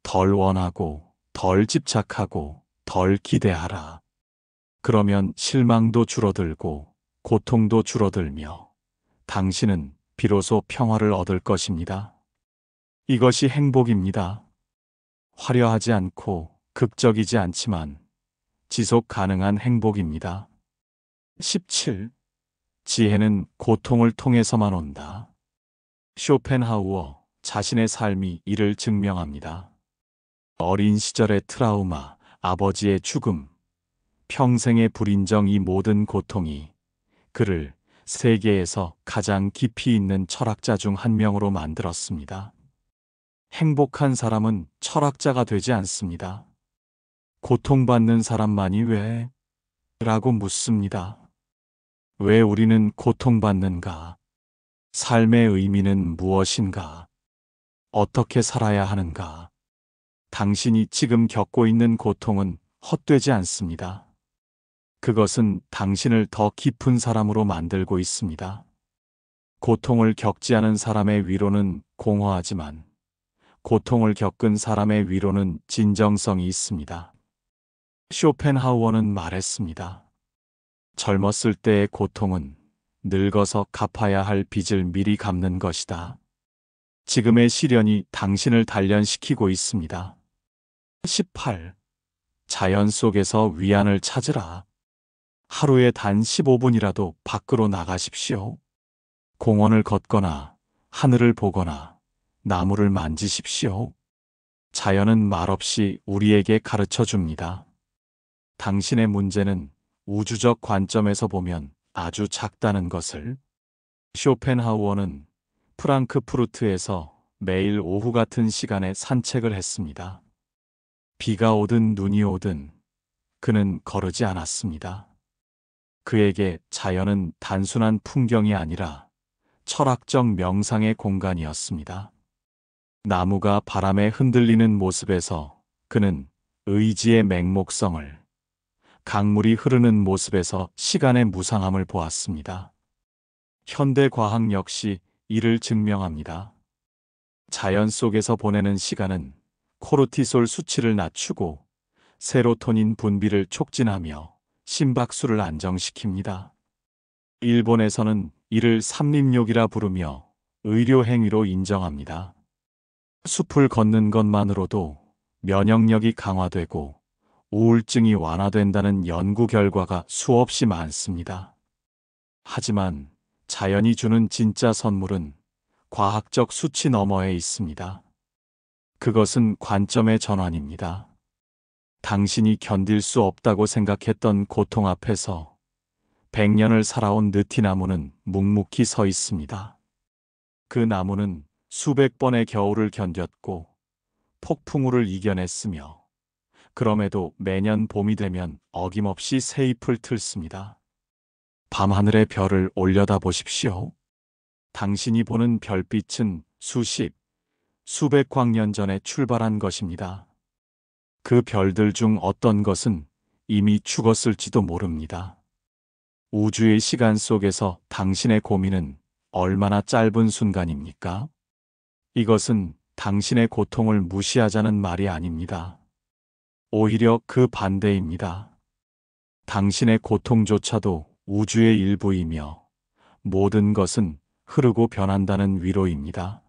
덜 원하고, 덜 집착하고, 덜 기대하라. 그러면 실망도 줄어들고, 고통도 줄어들며, 당신은 비로소 평화를 얻을 것입니다. 이것이 행복입니다. 화려하지 않고 극적이지 않지만 지속 가능한 행복입니다. 17. 지혜는 고통을 통해서만 온다. 쇼펜하우어 자신의 삶이 이를 증명합니다. 어린 시절의 트라우마, 아버지의 죽음, 평생의 불인정, 이 모든 고통이 그를 세계에서 가장 깊이 있는 철학자 중 한 명으로 만들었습니다. 행복한 사람은 철학자가 되지 않습니다. 고통받는 사람만이 왜? 라고 묻습니다. 왜 우리는 고통받는가? 삶의 의미는 무엇인가? 어떻게 살아야 하는가? 당신이 지금 겪고 있는 고통은 헛되지 않습니다. 그것은 당신을 더 깊은 사람으로 만들고 있습니다. 고통을 겪지 않은 사람의 위로는 공허하지만 고통을 겪은 사람의 위로는 진정성이 있습니다. 쇼펜하우어는 말했습니다. 젊었을 때의 고통은 늙어서 갚아야 할 빚을 미리 갚는 것이다. 지금의 시련이 당신을 단련시키고 있습니다. 18. 자연 속에서 위안을 찾으라. 하루에 단 15분이라도 밖으로 나가십시오. 공원을 걷거나 하늘을 보거나 나무를 만지십시오. 자연은 말없이 우리에게 가르쳐 줍니다. 당신의 문제는 우주적 관점에서 보면 아주 작다는 것을. 쇼펜하우어는 프랑크푸르트에서 매일 오후 같은 시간에 산책을 했습니다. 비가 오든 눈이 오든 그는 거르지 않았습니다. 그에게 자연은 단순한 풍경이 아니라 철학적 명상의 공간이었습니다. 나무가 바람에 흔들리는 모습에서 그는 의지의 맹목성을, 강물이 흐르는 모습에서 시간의 무상함을 보았습니다. 현대 과학 역시 이를 증명합니다. 자연 속에서 보내는 시간은 코르티솔 수치를 낮추고 세로토닌 분비를 촉진하며 심박수를 안정시킵니다. 일본에서는 이를 삼림욕이라 부르며 의료 행위로 인정합니다. 숲을 걷는 것만으로도 면역력이 강화되고 우울증이 완화된다는 연구 결과가 수없이 많습니다. 하지만 자연이 주는 진짜 선물은 과학적 수치 너머에 있습니다. 그것은 관점의 전환입니다. 당신이 견딜 수 없다고 생각했던 고통 앞에서 100년을 살아온 느티나무는 묵묵히 서 있습니다. 그 나무는 수백 번의 겨울을 견뎠고 폭풍우를 이겨냈으며 그럼에도 매년 봄이 되면 어김없이 새 잎을 틀습니다. 밤하늘의 별을 올려다 보십시오. 당신이 보는 별빛은 수십, 수백 광년 전에 출발한 것입니다. 그 별들 중 어떤 것은 이미 죽었을지도 모릅니다. 우주의 시간 속에서 당신의 고민은 얼마나 짧은 순간입니까? 이것은 당신의 고통을 무시하자는 말이 아닙니다. 오히려 그 반대입니다. 당신의 고통조차도 우주의 일부이며 모든 것은 흐르고 변한다는 위로입니다.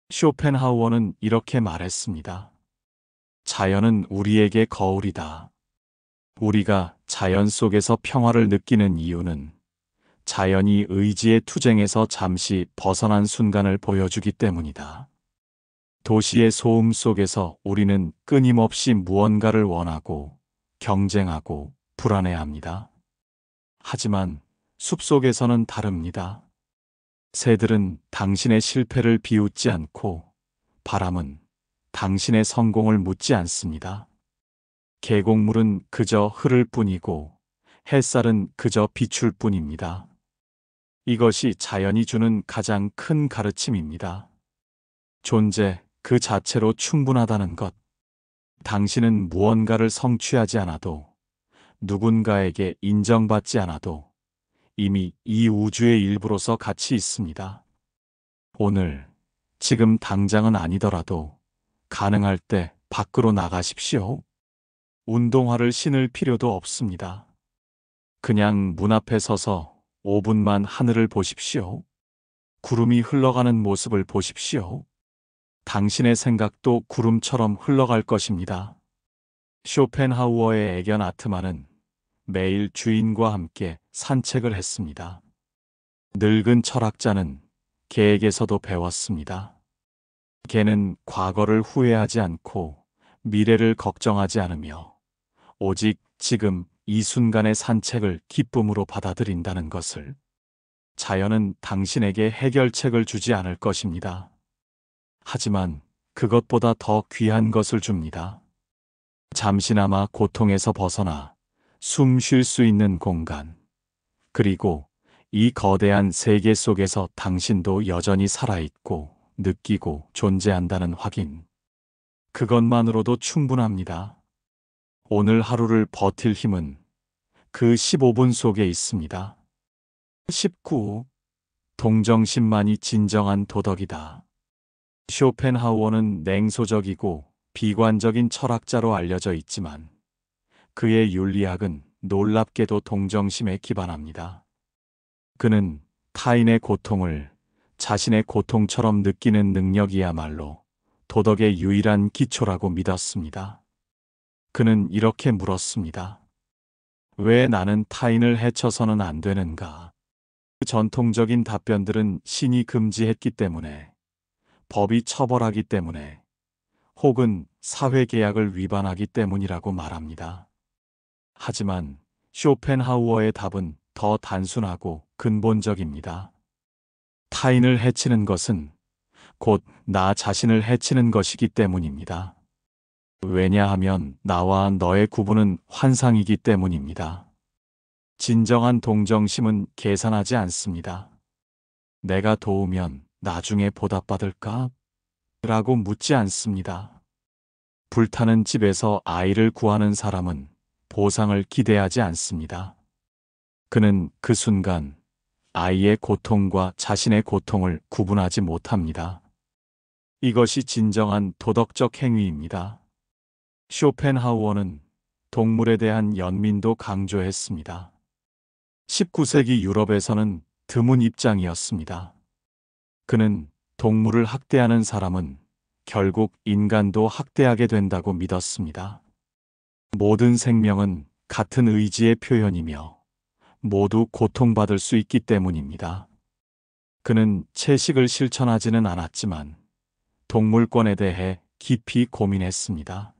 쇼펜하우어는 이렇게 말했습니다. 자연은 우리에게 거울이다. 우리가 자연 속에서 평화를 느끼는 이유는 자연이 의지의 투쟁에서 잠시 벗어난 순간을 보여주기 때문이다. 도시의 소음 속에서 우리는 끊임없이 무언가를 원하고 경쟁하고 불안해합니다. 하지만 숲속에서는 다릅니다. 새들은 당신의 실패를 비웃지 않고 바람은 당신의 성공을 묻지 않습니다. 계곡물은 그저 흐를 뿐이고 햇살은 그저 비출 뿐입니다. 이것이 자연이 주는 가장 큰 가르침입니다. 존재 그 자체로 충분하다는 것. 당신은 무언가를 성취하지 않아도 누군가에게 인정받지 않아도 이미 이 우주의 일부로서 가치 있습니다. 오늘, 지금 당장은 아니더라도 가능할 때 밖으로 나가십시오. 운동화를 신을 필요도 없습니다. 그냥 문 앞에 서서 5분만 하늘을 보십시오. 구름이 흘러가는 모습을 보십시오. 당신의 생각도 구름처럼 흘러갈 것입니다. 쇼펜하우어의 애견 아트만은 매일 주인과 함께 산책을 했습니다. 늙은 철학자는 개에게서도 배웠습니다. 개는 과거를 후회하지 않고 미래를 걱정하지 않으며 오직 지금 이 순간의 산책을 기쁨으로 받아들인다는 것을. 자연은 당신에게 해결책을 주지 않을 것입니다. 하지만 그것보다 더 귀한 것을 줍니다. 잠시나마 고통에서 벗어나 숨 쉴 수 있는 공간. 그리고 이 거대한 세계 속에서 당신도 여전히 살아있고 느끼고 존재한다는 확인. 그것만으로도 충분합니다. 오늘 하루를 버틸 힘은 그 15분 속에 있습니다. 19. 동정심만이 진정한 도덕이다. 쇼펜하우어는 냉소적이고 비관적인 철학자로 알려져 있지만 그의 윤리학은 놀랍게도 동정심에 기반합니다. 그는 타인의 고통을 자신의 고통처럼 느끼는 능력이야말로 도덕의 유일한 기초라고 믿었습니다. 그는 이렇게 물었습니다. 왜 나는 타인을 해쳐서는 안 되는가? 전통적인 답변들은 신이 금지했기 때문에, 법이 처벌하기 때문에, 혹은 사회계약을 위반하기 때문이라고 말합니다. 하지만 쇼펜하우어의 답은 더 단순하고 근본적입니다. 타인을 해치는 것은 곧 나 자신을 해치는 것이기 때문입니다. 왜냐하면 나와 너의 구분은 환상이기 때문입니다. 진정한 동정심은 계산하지 않습니다. 내가 도우면 나중에 보답받을까? 라고 묻지 않습니다. 불타는 집에서 아이를 구하는 사람은 보상을 기대하지 않습니다. 그는 그 순간 아이의 고통과 자신의 고통을 구분하지 못합니다. 이것이 진정한 도덕적 행위입니다. 쇼펜하우어는 동물에 대한 연민도 강조했습니다. 19세기 유럽에서는 드문 입장이었습니다. 그는 동물을 학대하는 사람은 결국 인간도 학대하게 된다고 믿었습니다. 모든 생명은 같은 의지의 표현이며 모두 고통받을 수 있기 때문입니다. 그는 채식을 실천하지는 않았지만 동물권에 대해 깊이 고민했습니다.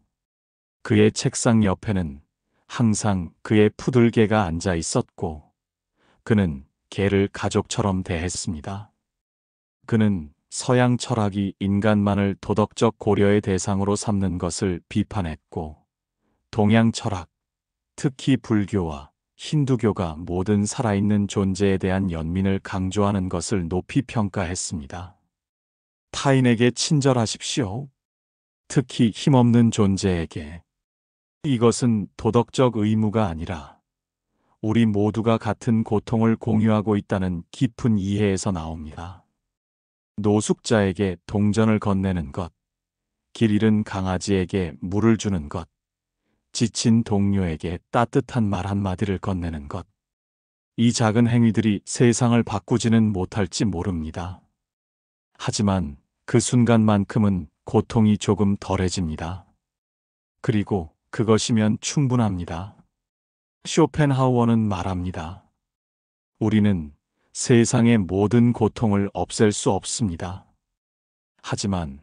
그의 책상 옆에는 항상 그의 푸들개가 앉아 있었고 그는 개를 가족처럼 대했습니다. 그는 서양 철학이 인간만을 도덕적 고려의 대상으로 삼는 것을 비판했고 동양 철학, 특히 불교와 힌두교가 모든 살아있는 존재에 대한 연민을 강조하는 것을 높이 평가했습니다. 타인에게 친절하십시오. 특히 힘없는 존재에게. 이것은 도덕적 의무가 아니라 우리 모두가 같은 고통을 공유하고 있다는 깊은 이해에서 나옵니다. 노숙자에게 동전을 건네는 것, 길 잃은 강아지에게 물을 주는 것, 지친 동료에게 따뜻한 말 한마디를 건네는 것. 이 작은 행위들이 세상을 바꾸지는 못할지 모릅니다. 하지만 그 순간만큼은 고통이 조금 덜해집니다. 그리고 그것이면 충분합니다. 쇼펜하우어는 말합니다. 우리는 세상의 모든 고통을 없앨 수 없습니다. 하지만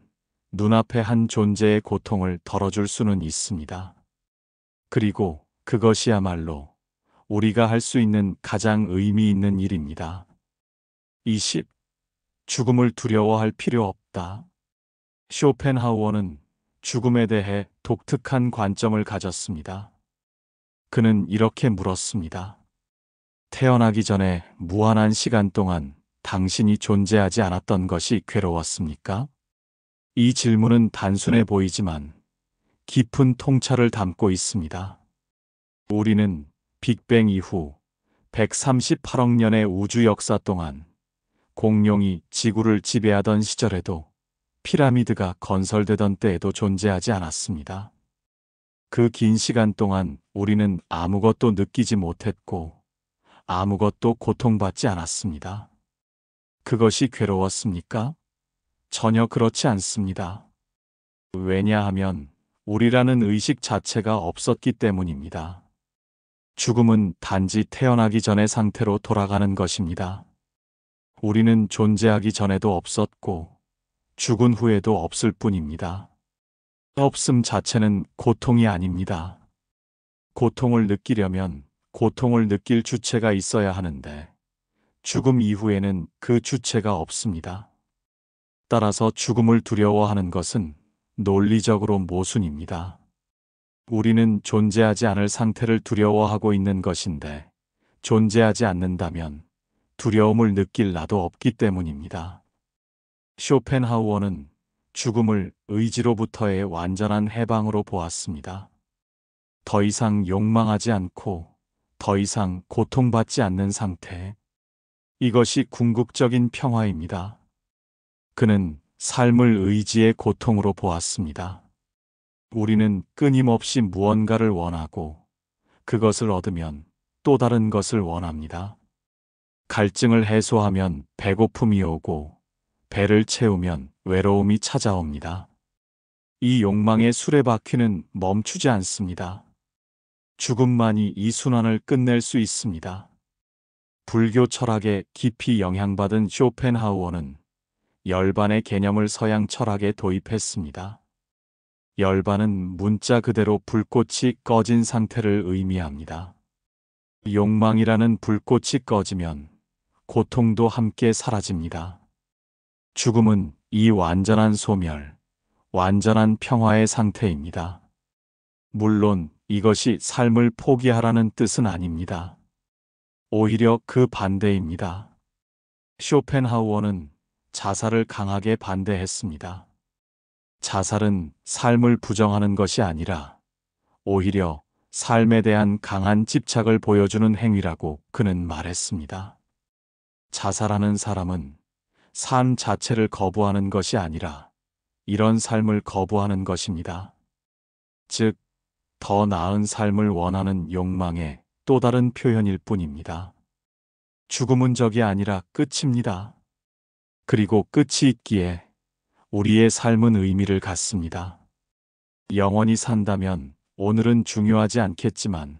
눈앞의 한 존재의 고통을 덜어줄 수는 있습니다. 그리고 그것이야말로 우리가 할 수 있는 가장 의미 있는 일입니다. 20. 죽음을 두려워할 필요 없다. 쇼펜하우어는 죽음에 대해 독특한 관점을 가졌습니다. 그는 이렇게 물었습니다. 태어나기 전에 무한한 시간 동안 당신이 존재하지 않았던 것이 괴로웠습니까? 이 질문은 단순해 보이지만 깊은 통찰을 담고 있습니다. 우리는 빅뱅 이후 138억 년의 우주 역사 동안 공룡이 지구를 지배하던 시절에도 피라미드가 건설되던 때에도 존재하지 않았습니다. 그 긴 시간 동안 우리는 아무것도 느끼지 못했고 아무것도 고통받지 않았습니다. 그것이 괴로웠습니까? 전혀 그렇지 않습니다. 왜냐하면 우리라는 의식 자체가 없었기 때문입니다. 죽음은 단지 태어나기 전의 상태로 돌아가는 것입니다. 우리는 존재하기 전에도 없었고 죽은 후에도 없을 뿐입니다. 없음 자체는 고통이 아닙니다. 고통을 느끼려면 고통을 느낄 주체가 있어야 하는데 죽음 이후에는 그 주체가 없습니다. 따라서 죽음을 두려워하는 것은 논리적으로 모순입니다. 우리는 존재하지 않을 상태를 두려워하고 있는 것인데 존재하지 않는다면 두려움을 느낄 나도 없기 때문입니다. 쇼펜하우어는 죽음을 의지로부터의 완전한 해방으로 보았습니다. 더 이상 욕망하지 않고 더 이상 고통받지 않는 상태. 이것이 궁극적인 평화입니다. 그는 삶을 의지의 고통으로 보았습니다. 우리는 끊임없이 무언가를 원하고 그것을 얻으면 또 다른 것을 원합니다. 갈증을 해소하면 배고픔이 오고 배를 채우면 외로움이 찾아옵니다. 이 욕망의 수레바퀴는 멈추지 않습니다. 죽음만이 이 순환을 끝낼 수 있습니다. 불교 철학에 깊이 영향받은 쇼펜하우어는 열반의 개념을 서양 철학에 도입했습니다. 열반은 문자 그대로 불꽃이 꺼진 상태를 의미합니다. 욕망이라는 불꽃이 꺼지면 고통도 함께 사라집니다. 죽음은 이 완전한 소멸, 완전한 평화의 상태입니다. 물론 이것이 삶을 포기하라는 뜻은 아닙니다. 오히려 그 반대입니다. 쇼펜하우어는 자살을 강하게 반대했습니다. 자살은 삶을 부정하는 것이 아니라 오히려 삶에 대한 강한 집착을 보여주는 행위라고 그는 말했습니다. 자살하는 사람은 삶 자체를 거부하는 것이 아니라 이런 삶을 거부하는 것입니다. 즉, 더 나은 삶을 원하는 욕망의 또 다른 표현일 뿐입니다. 죽음은 적이 아니라 끝입니다. 그리고 끝이 있기에 우리의 삶은 의미를 갖습니다. 영원히 산다면 오늘은 중요하지 않겠지만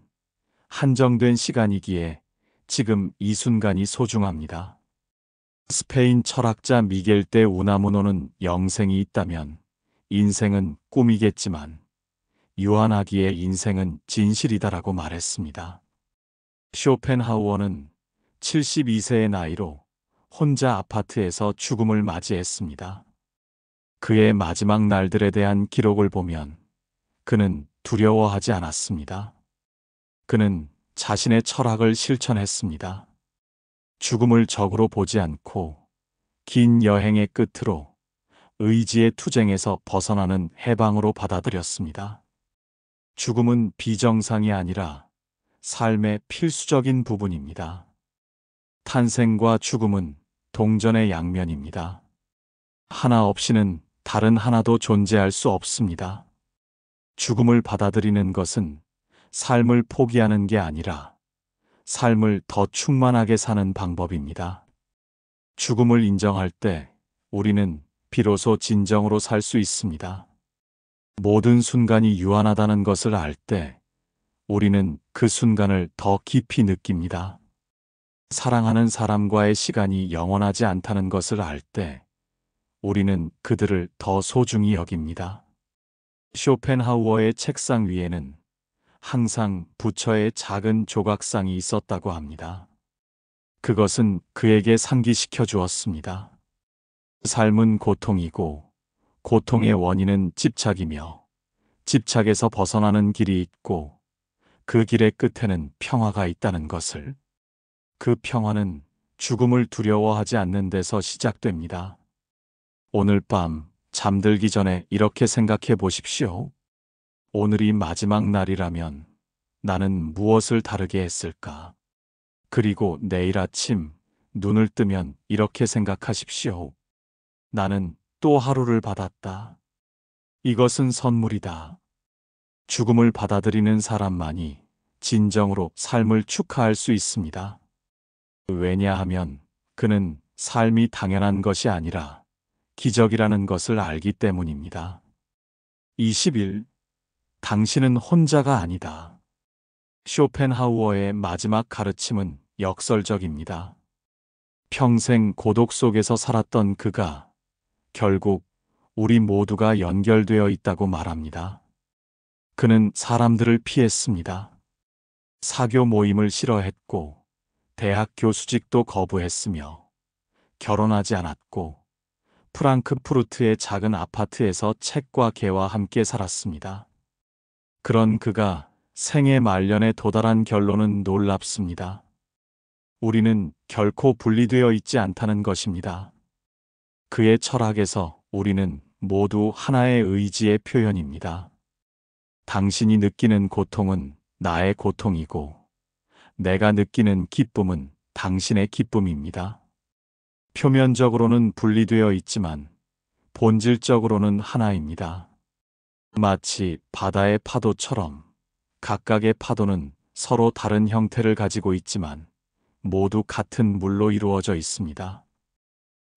한정된 시간이기에 지금 이 순간이 소중합니다. 스페인 철학자 미겔 데 우나무노는 영생이 있다면 인생은 꿈이겠지만 유한하기에 인생은 진실이다라고 말했습니다. 쇼펜하우어는 72세의 나이로 혼자 아파트에서 죽음을 맞이했습니다. 그의 마지막 날들에 대한 기록을 보면 그는 두려워하지 않았습니다. 그는 자신의 철학을 실천했습니다. 죽음을 적으로 보지 않고 긴 여행의 끝으로 의지의 투쟁에서 벗어나는 해방으로 받아들였습니다. 죽음은 비정상이 아니라 삶의 필수적인 부분입니다. 탄생과 죽음은 동전의 양면입니다. 하나 없이는 다른 하나도 존재할 수 없습니다. 죽음을 받아들이는 것은 삶을 포기하는 게 아니라 삶을 더 충만하게 사는 방법입니다. 죽음을 인정할 때 우리는 비로소 진정으로 살 수 있습니다. 모든 순간이 유한하다는 것을 알 때 우리는 그 순간을 더 깊이 느낍니다. 사랑하는 사람과의 시간이 영원하지 않다는 것을 알 때 우리는 그들을 더 소중히 여깁니다. 쇼펜하우어의 책상 위에는 항상 부처의 작은 조각상이 있었다고 합니다. 그것은 그에게 상기시켜 주었습니다. 삶은 고통이고 고통의 원인은 집착이며 집착에서 벗어나는 길이 있고 그 길의 끝에는 평화가 있다는 것을. 그 평화는 죽음을 두려워하지 않는 데서 시작됩니다. 오늘 밤 잠들기 전에 이렇게 생각해 보십시오. 오늘이 마지막 날이라면 나는 무엇을 다르게 했을까? 그리고 내일 아침 눈을 뜨면 이렇게 생각하십시오. 나는 또 하루를 받았다. 이것은 선물이다. 죽음을 받아들이는 사람만이 진정으로 삶을 축하할 수 있습니다. 왜냐하면 그는 삶이 당연한 것이 아니라 기적이라는 것을 알기 때문입니다. 20일, 당신은 혼자가 아니다. 쇼펜하우어의 마지막 가르침은 역설적입니다. 평생 고독 속에서 살았던 그가 결국 우리 모두가 연결되어 있다고 말합니다. 그는 사람들을 피했습니다. 사교 모임을 싫어했고 대학 교수직도 거부했으며 결혼하지 않았고 프랑크푸르트의 작은 아파트에서 책과 개와 함께 살았습니다. 그런 그가 생애 말년에 도달한 결론은 놀랍습니다. 우리는 결코 분리되어 있지 않다는 것입니다. 그의 철학에서 우리는 모두 하나의 의지의 표현입니다. 당신이 느끼는 고통은 나의 고통이고, 내가 느끼는 기쁨은 당신의 기쁨입니다. 표면적으로는 분리되어 있지만 본질적으로는 하나입니다. 마치 바다의 파도처럼 각각의 파도는 서로 다른 형태를 가지고 있지만 모두 같은 물로 이루어져 있습니다.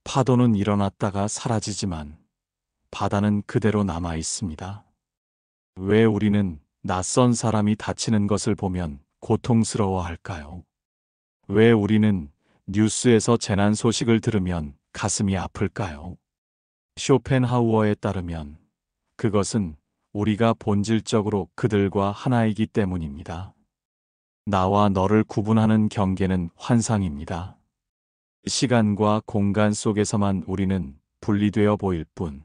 파도는 일어났다가 사라지지만 바다는 그대로 남아 있습니다. 왜 우리는 낯선 사람이 다치는 것을 보면 고통스러워할까요? 왜 우리는 뉴스에서 재난 소식을 들으면 가슴이 아플까요? 쇼펜하우어에 따르면 그것은 우리가 본질적으로 그들과 하나이기 때문입니다. 나와 너를 구분하는 경계는 환상입니다. 시간과 공간 속에서만 우리는 분리되어 보일 뿐,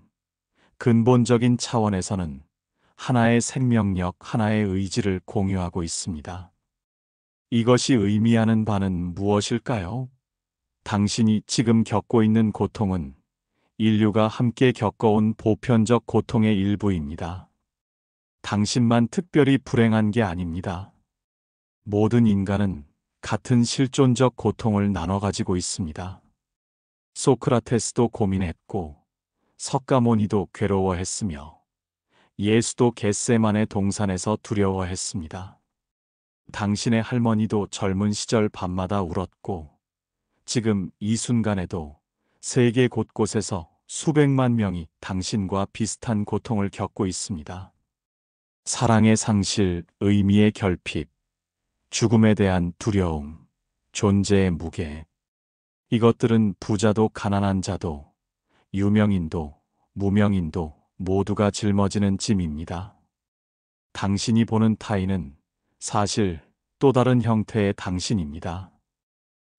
근본적인 차원에서는 하나의 생명력, 하나의 의지를 공유하고 있습니다. 이것이 의미하는 바는 무엇일까요? 당신이 지금 겪고 있는 고통은 인류가 함께 겪어온 보편적 고통의 일부입니다. 당신만 특별히 불행한 게 아닙니다. 모든 인간은 같은 실존적 고통을 나눠 가지고 있습니다. 소크라테스도 고민했고, 석가모니도 괴로워했으며, 예수도 겟세마네 동산에서 두려워했습니다. 당신의 할머니도 젊은 시절 밤마다 울었고, 지금 이 순간에도 세계 곳곳에서 수백만 명이 당신과 비슷한 고통을 겪고 있습니다. 사랑의 상실, 의미의 결핍, 죽음에 대한 두려움, 존재의 무게. 이것들은 부자도 가난한 자도, 유명인도, 무명인도 모두가 짊어지는 짐입니다. 당신이 보는 타인은 사실 또 다른 형태의 당신입니다.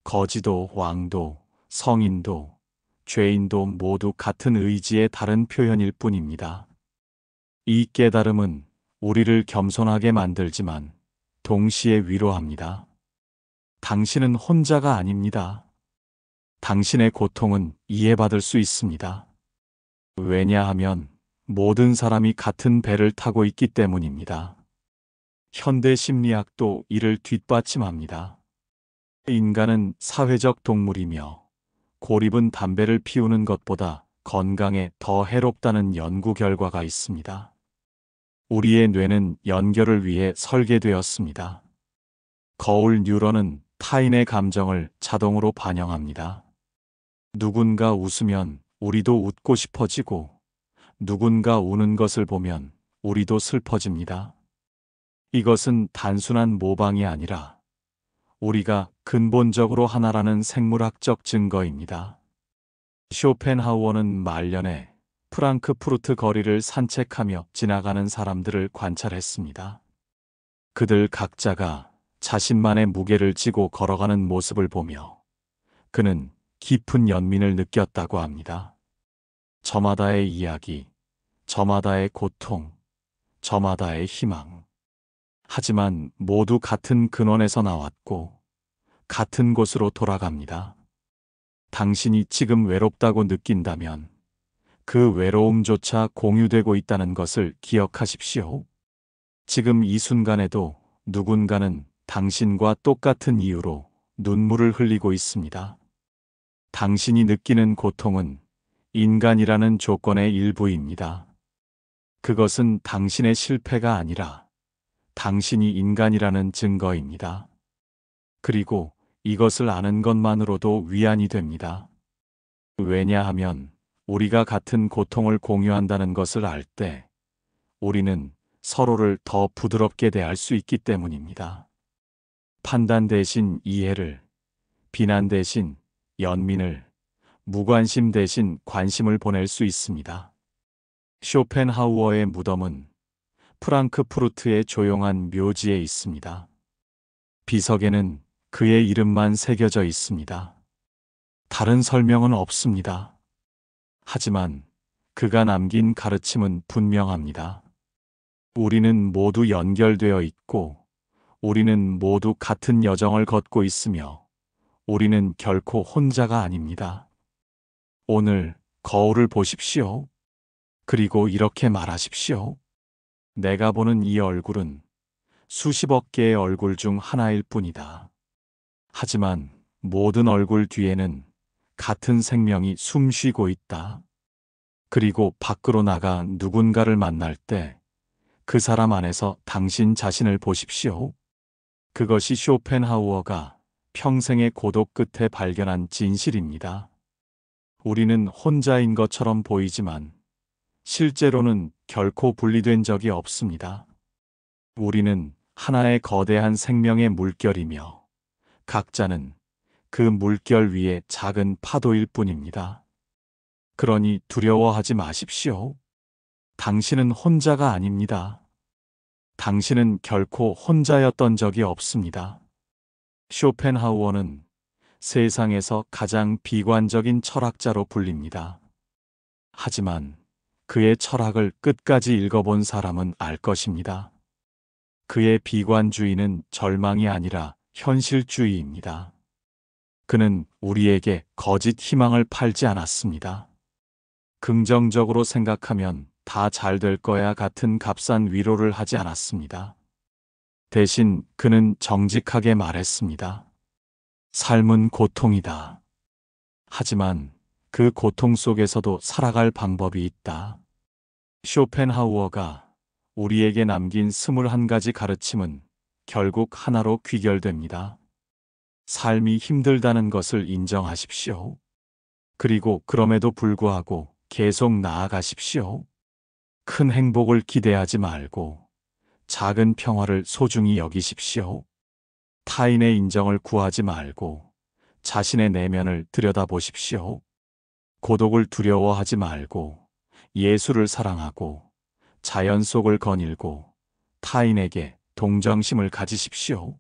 거지도, 왕도, 성인도, 죄인도 모두 같은 의지의 다른 표현일 뿐입니다. 이 깨달음은 우리를 겸손하게 만들지만 동시에 위로합니다. 당신은 혼자가 아닙니다. 당신의 고통은 이해받을 수 있습니다. 왜냐하면 모든 사람이 같은 배를 타고 있기 때문입니다. 현대 심리학도 이를 뒷받침합니다. 인간은 사회적 동물이며 고립은 담배를 피우는 것보다 건강에 더 해롭다는 연구 결과가 있습니다. 우리의 뇌는 연결을 위해 설계되었습니다. 거울 뉴런은 타인의 감정을 자동으로 반영합니다. 누군가 웃으면 우리도 웃고 싶어지고, 누군가 우는 것을 보면 우리도 슬퍼집니다. 이것은 단순한 모방이 아니라 우리가 근본적으로 하나라는 생물학적 증거입니다. 쇼펜하우어는 말년에 프랑크푸르트 거리를 산책하며 지나가는 사람들을 관찰했습니다. 그들 각자가 자신만의 무게를 지고 걸어가는 모습을 보며 그는 깊은 연민을 느꼈다고 합니다. 저마다의 이야기, 저마다의 고통, 저마다의 희망. 하지만 모두 같은 근원에서 나왔고 같은 곳으로 돌아갑니다. 당신이 지금 외롭다고 느낀다면 그 외로움조차 공유되고 있다는 것을 기억하십시오. 지금 이 순간에도 누군가는 당신과 똑같은 이유로 눈물을 흘리고 있습니다. 당신이 느끼는 고통은 인간이라는 조건의 일부입니다. 그것은 당신의 실패가 아니라 당신이 인간이라는 증거입니다. 그리고 이것을 아는 것만으로도 위안이 됩니다. 왜냐하면 우리가 같은 고통을 공유한다는 것을 알 때 우리는 서로를 더 부드럽게 대할 수 있기 때문입니다. 판단 대신 이해를, 비난 대신 연민을, 무관심 대신 관심을 보낼 수 있습니다. 쇼펜하우어의 무덤은 프랑크푸르트의 조용한 묘지에 있습니다. 비석에는 그의 이름만 새겨져 있습니다. 다른 설명은 없습니다. 하지만 그가 남긴 가르침은 분명합니다. 우리는 모두 연결되어 있고, 우리는 모두 같은 여정을 걷고 있으며, 우리는 결코 혼자가 아닙니다. 오늘 거울을 보십시오. 그리고 이렇게 말하십시오. 내가 보는 이 얼굴은 수십억 개의 얼굴 중 하나일 뿐이다. 하지만 모든 얼굴 뒤에는 같은 생명이 숨쉬고 있다. 그리고 밖으로 나가 누군가를 만날 때 그 사람 안에서 당신 자신을 보십시오. 그것이 쇼펜하우어가 평생의 고독 끝에 발견한 진실입니다. 우리는 혼자인 것처럼 보이지만 실제로는 결코 분리된 적이 없습니다. 우리는 하나의 거대한 생명의 물결이며 각자는 그 물결 위에 작은 파도일 뿐입니다. 그러니 두려워하지 마십시오. 당신은 혼자가 아닙니다. 당신은 결코 혼자였던 적이 없습니다. 쇼펜하우어는 세상에서 가장 비관적인 철학자로 불립니다. 하지만 그의 철학을 끝까지 읽어본 사람은 알 것입니다. 그의 비관주의는 절망이 아니라 현실주의입니다. 그는 우리에게 거짓 희망을 팔지 않았습니다. 긍정적으로 생각하면 다 잘 될 거야 같은 값싼 위로를 하지 않았습니다. 대신 그는 정직하게 말했습니다. 삶은 고통이다. 하지만 그 고통 속에서도 살아갈 방법이 있다. 쇼펜하우어가 우리에게 남긴 21가지 가르침은 결국 하나로 귀결됩니다. 삶이 힘들다는 것을 인정하십시오. 그리고 그럼에도 불구하고 계속 나아가십시오. 큰 행복을 기대하지 말고 작은 평화를 소중히 여기십시오. 타인의 인정을 구하지 말고 자신의 내면을 들여다보십시오. 고독을 두려워하지 말고 예술을 사랑하고 자연 속을 거닐고 타인에게 동정심을 가지십시오.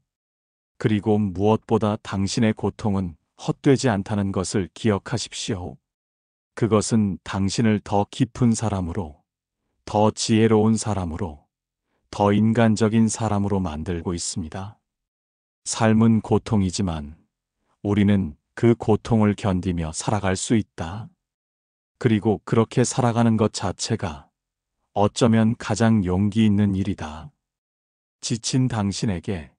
그리고 무엇보다 당신의 고통은 헛되지 않다는 것을 기억하십시오. 그것은 당신을 더 깊은 사람으로, 더 지혜로운 사람으로, 더 인간적인 사람으로 만들고 있습니다. 삶은 고통이지만 우리는 그 고통을 견디며 살아갈 수 있다. 그리고 그렇게 살아가는 것 자체가 어쩌면 가장 용기 있는 일이다. 지친 당신에게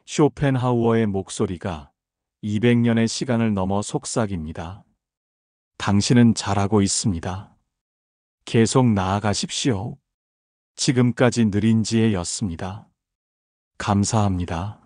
쇼펜하우어의 목소리가 200년의 시간을 넘어 속삭입니다. 당신은 잘하고 있습니다. 계속 나아가십시오. 지금까지 느린 지혜였습니다. 감사합니다.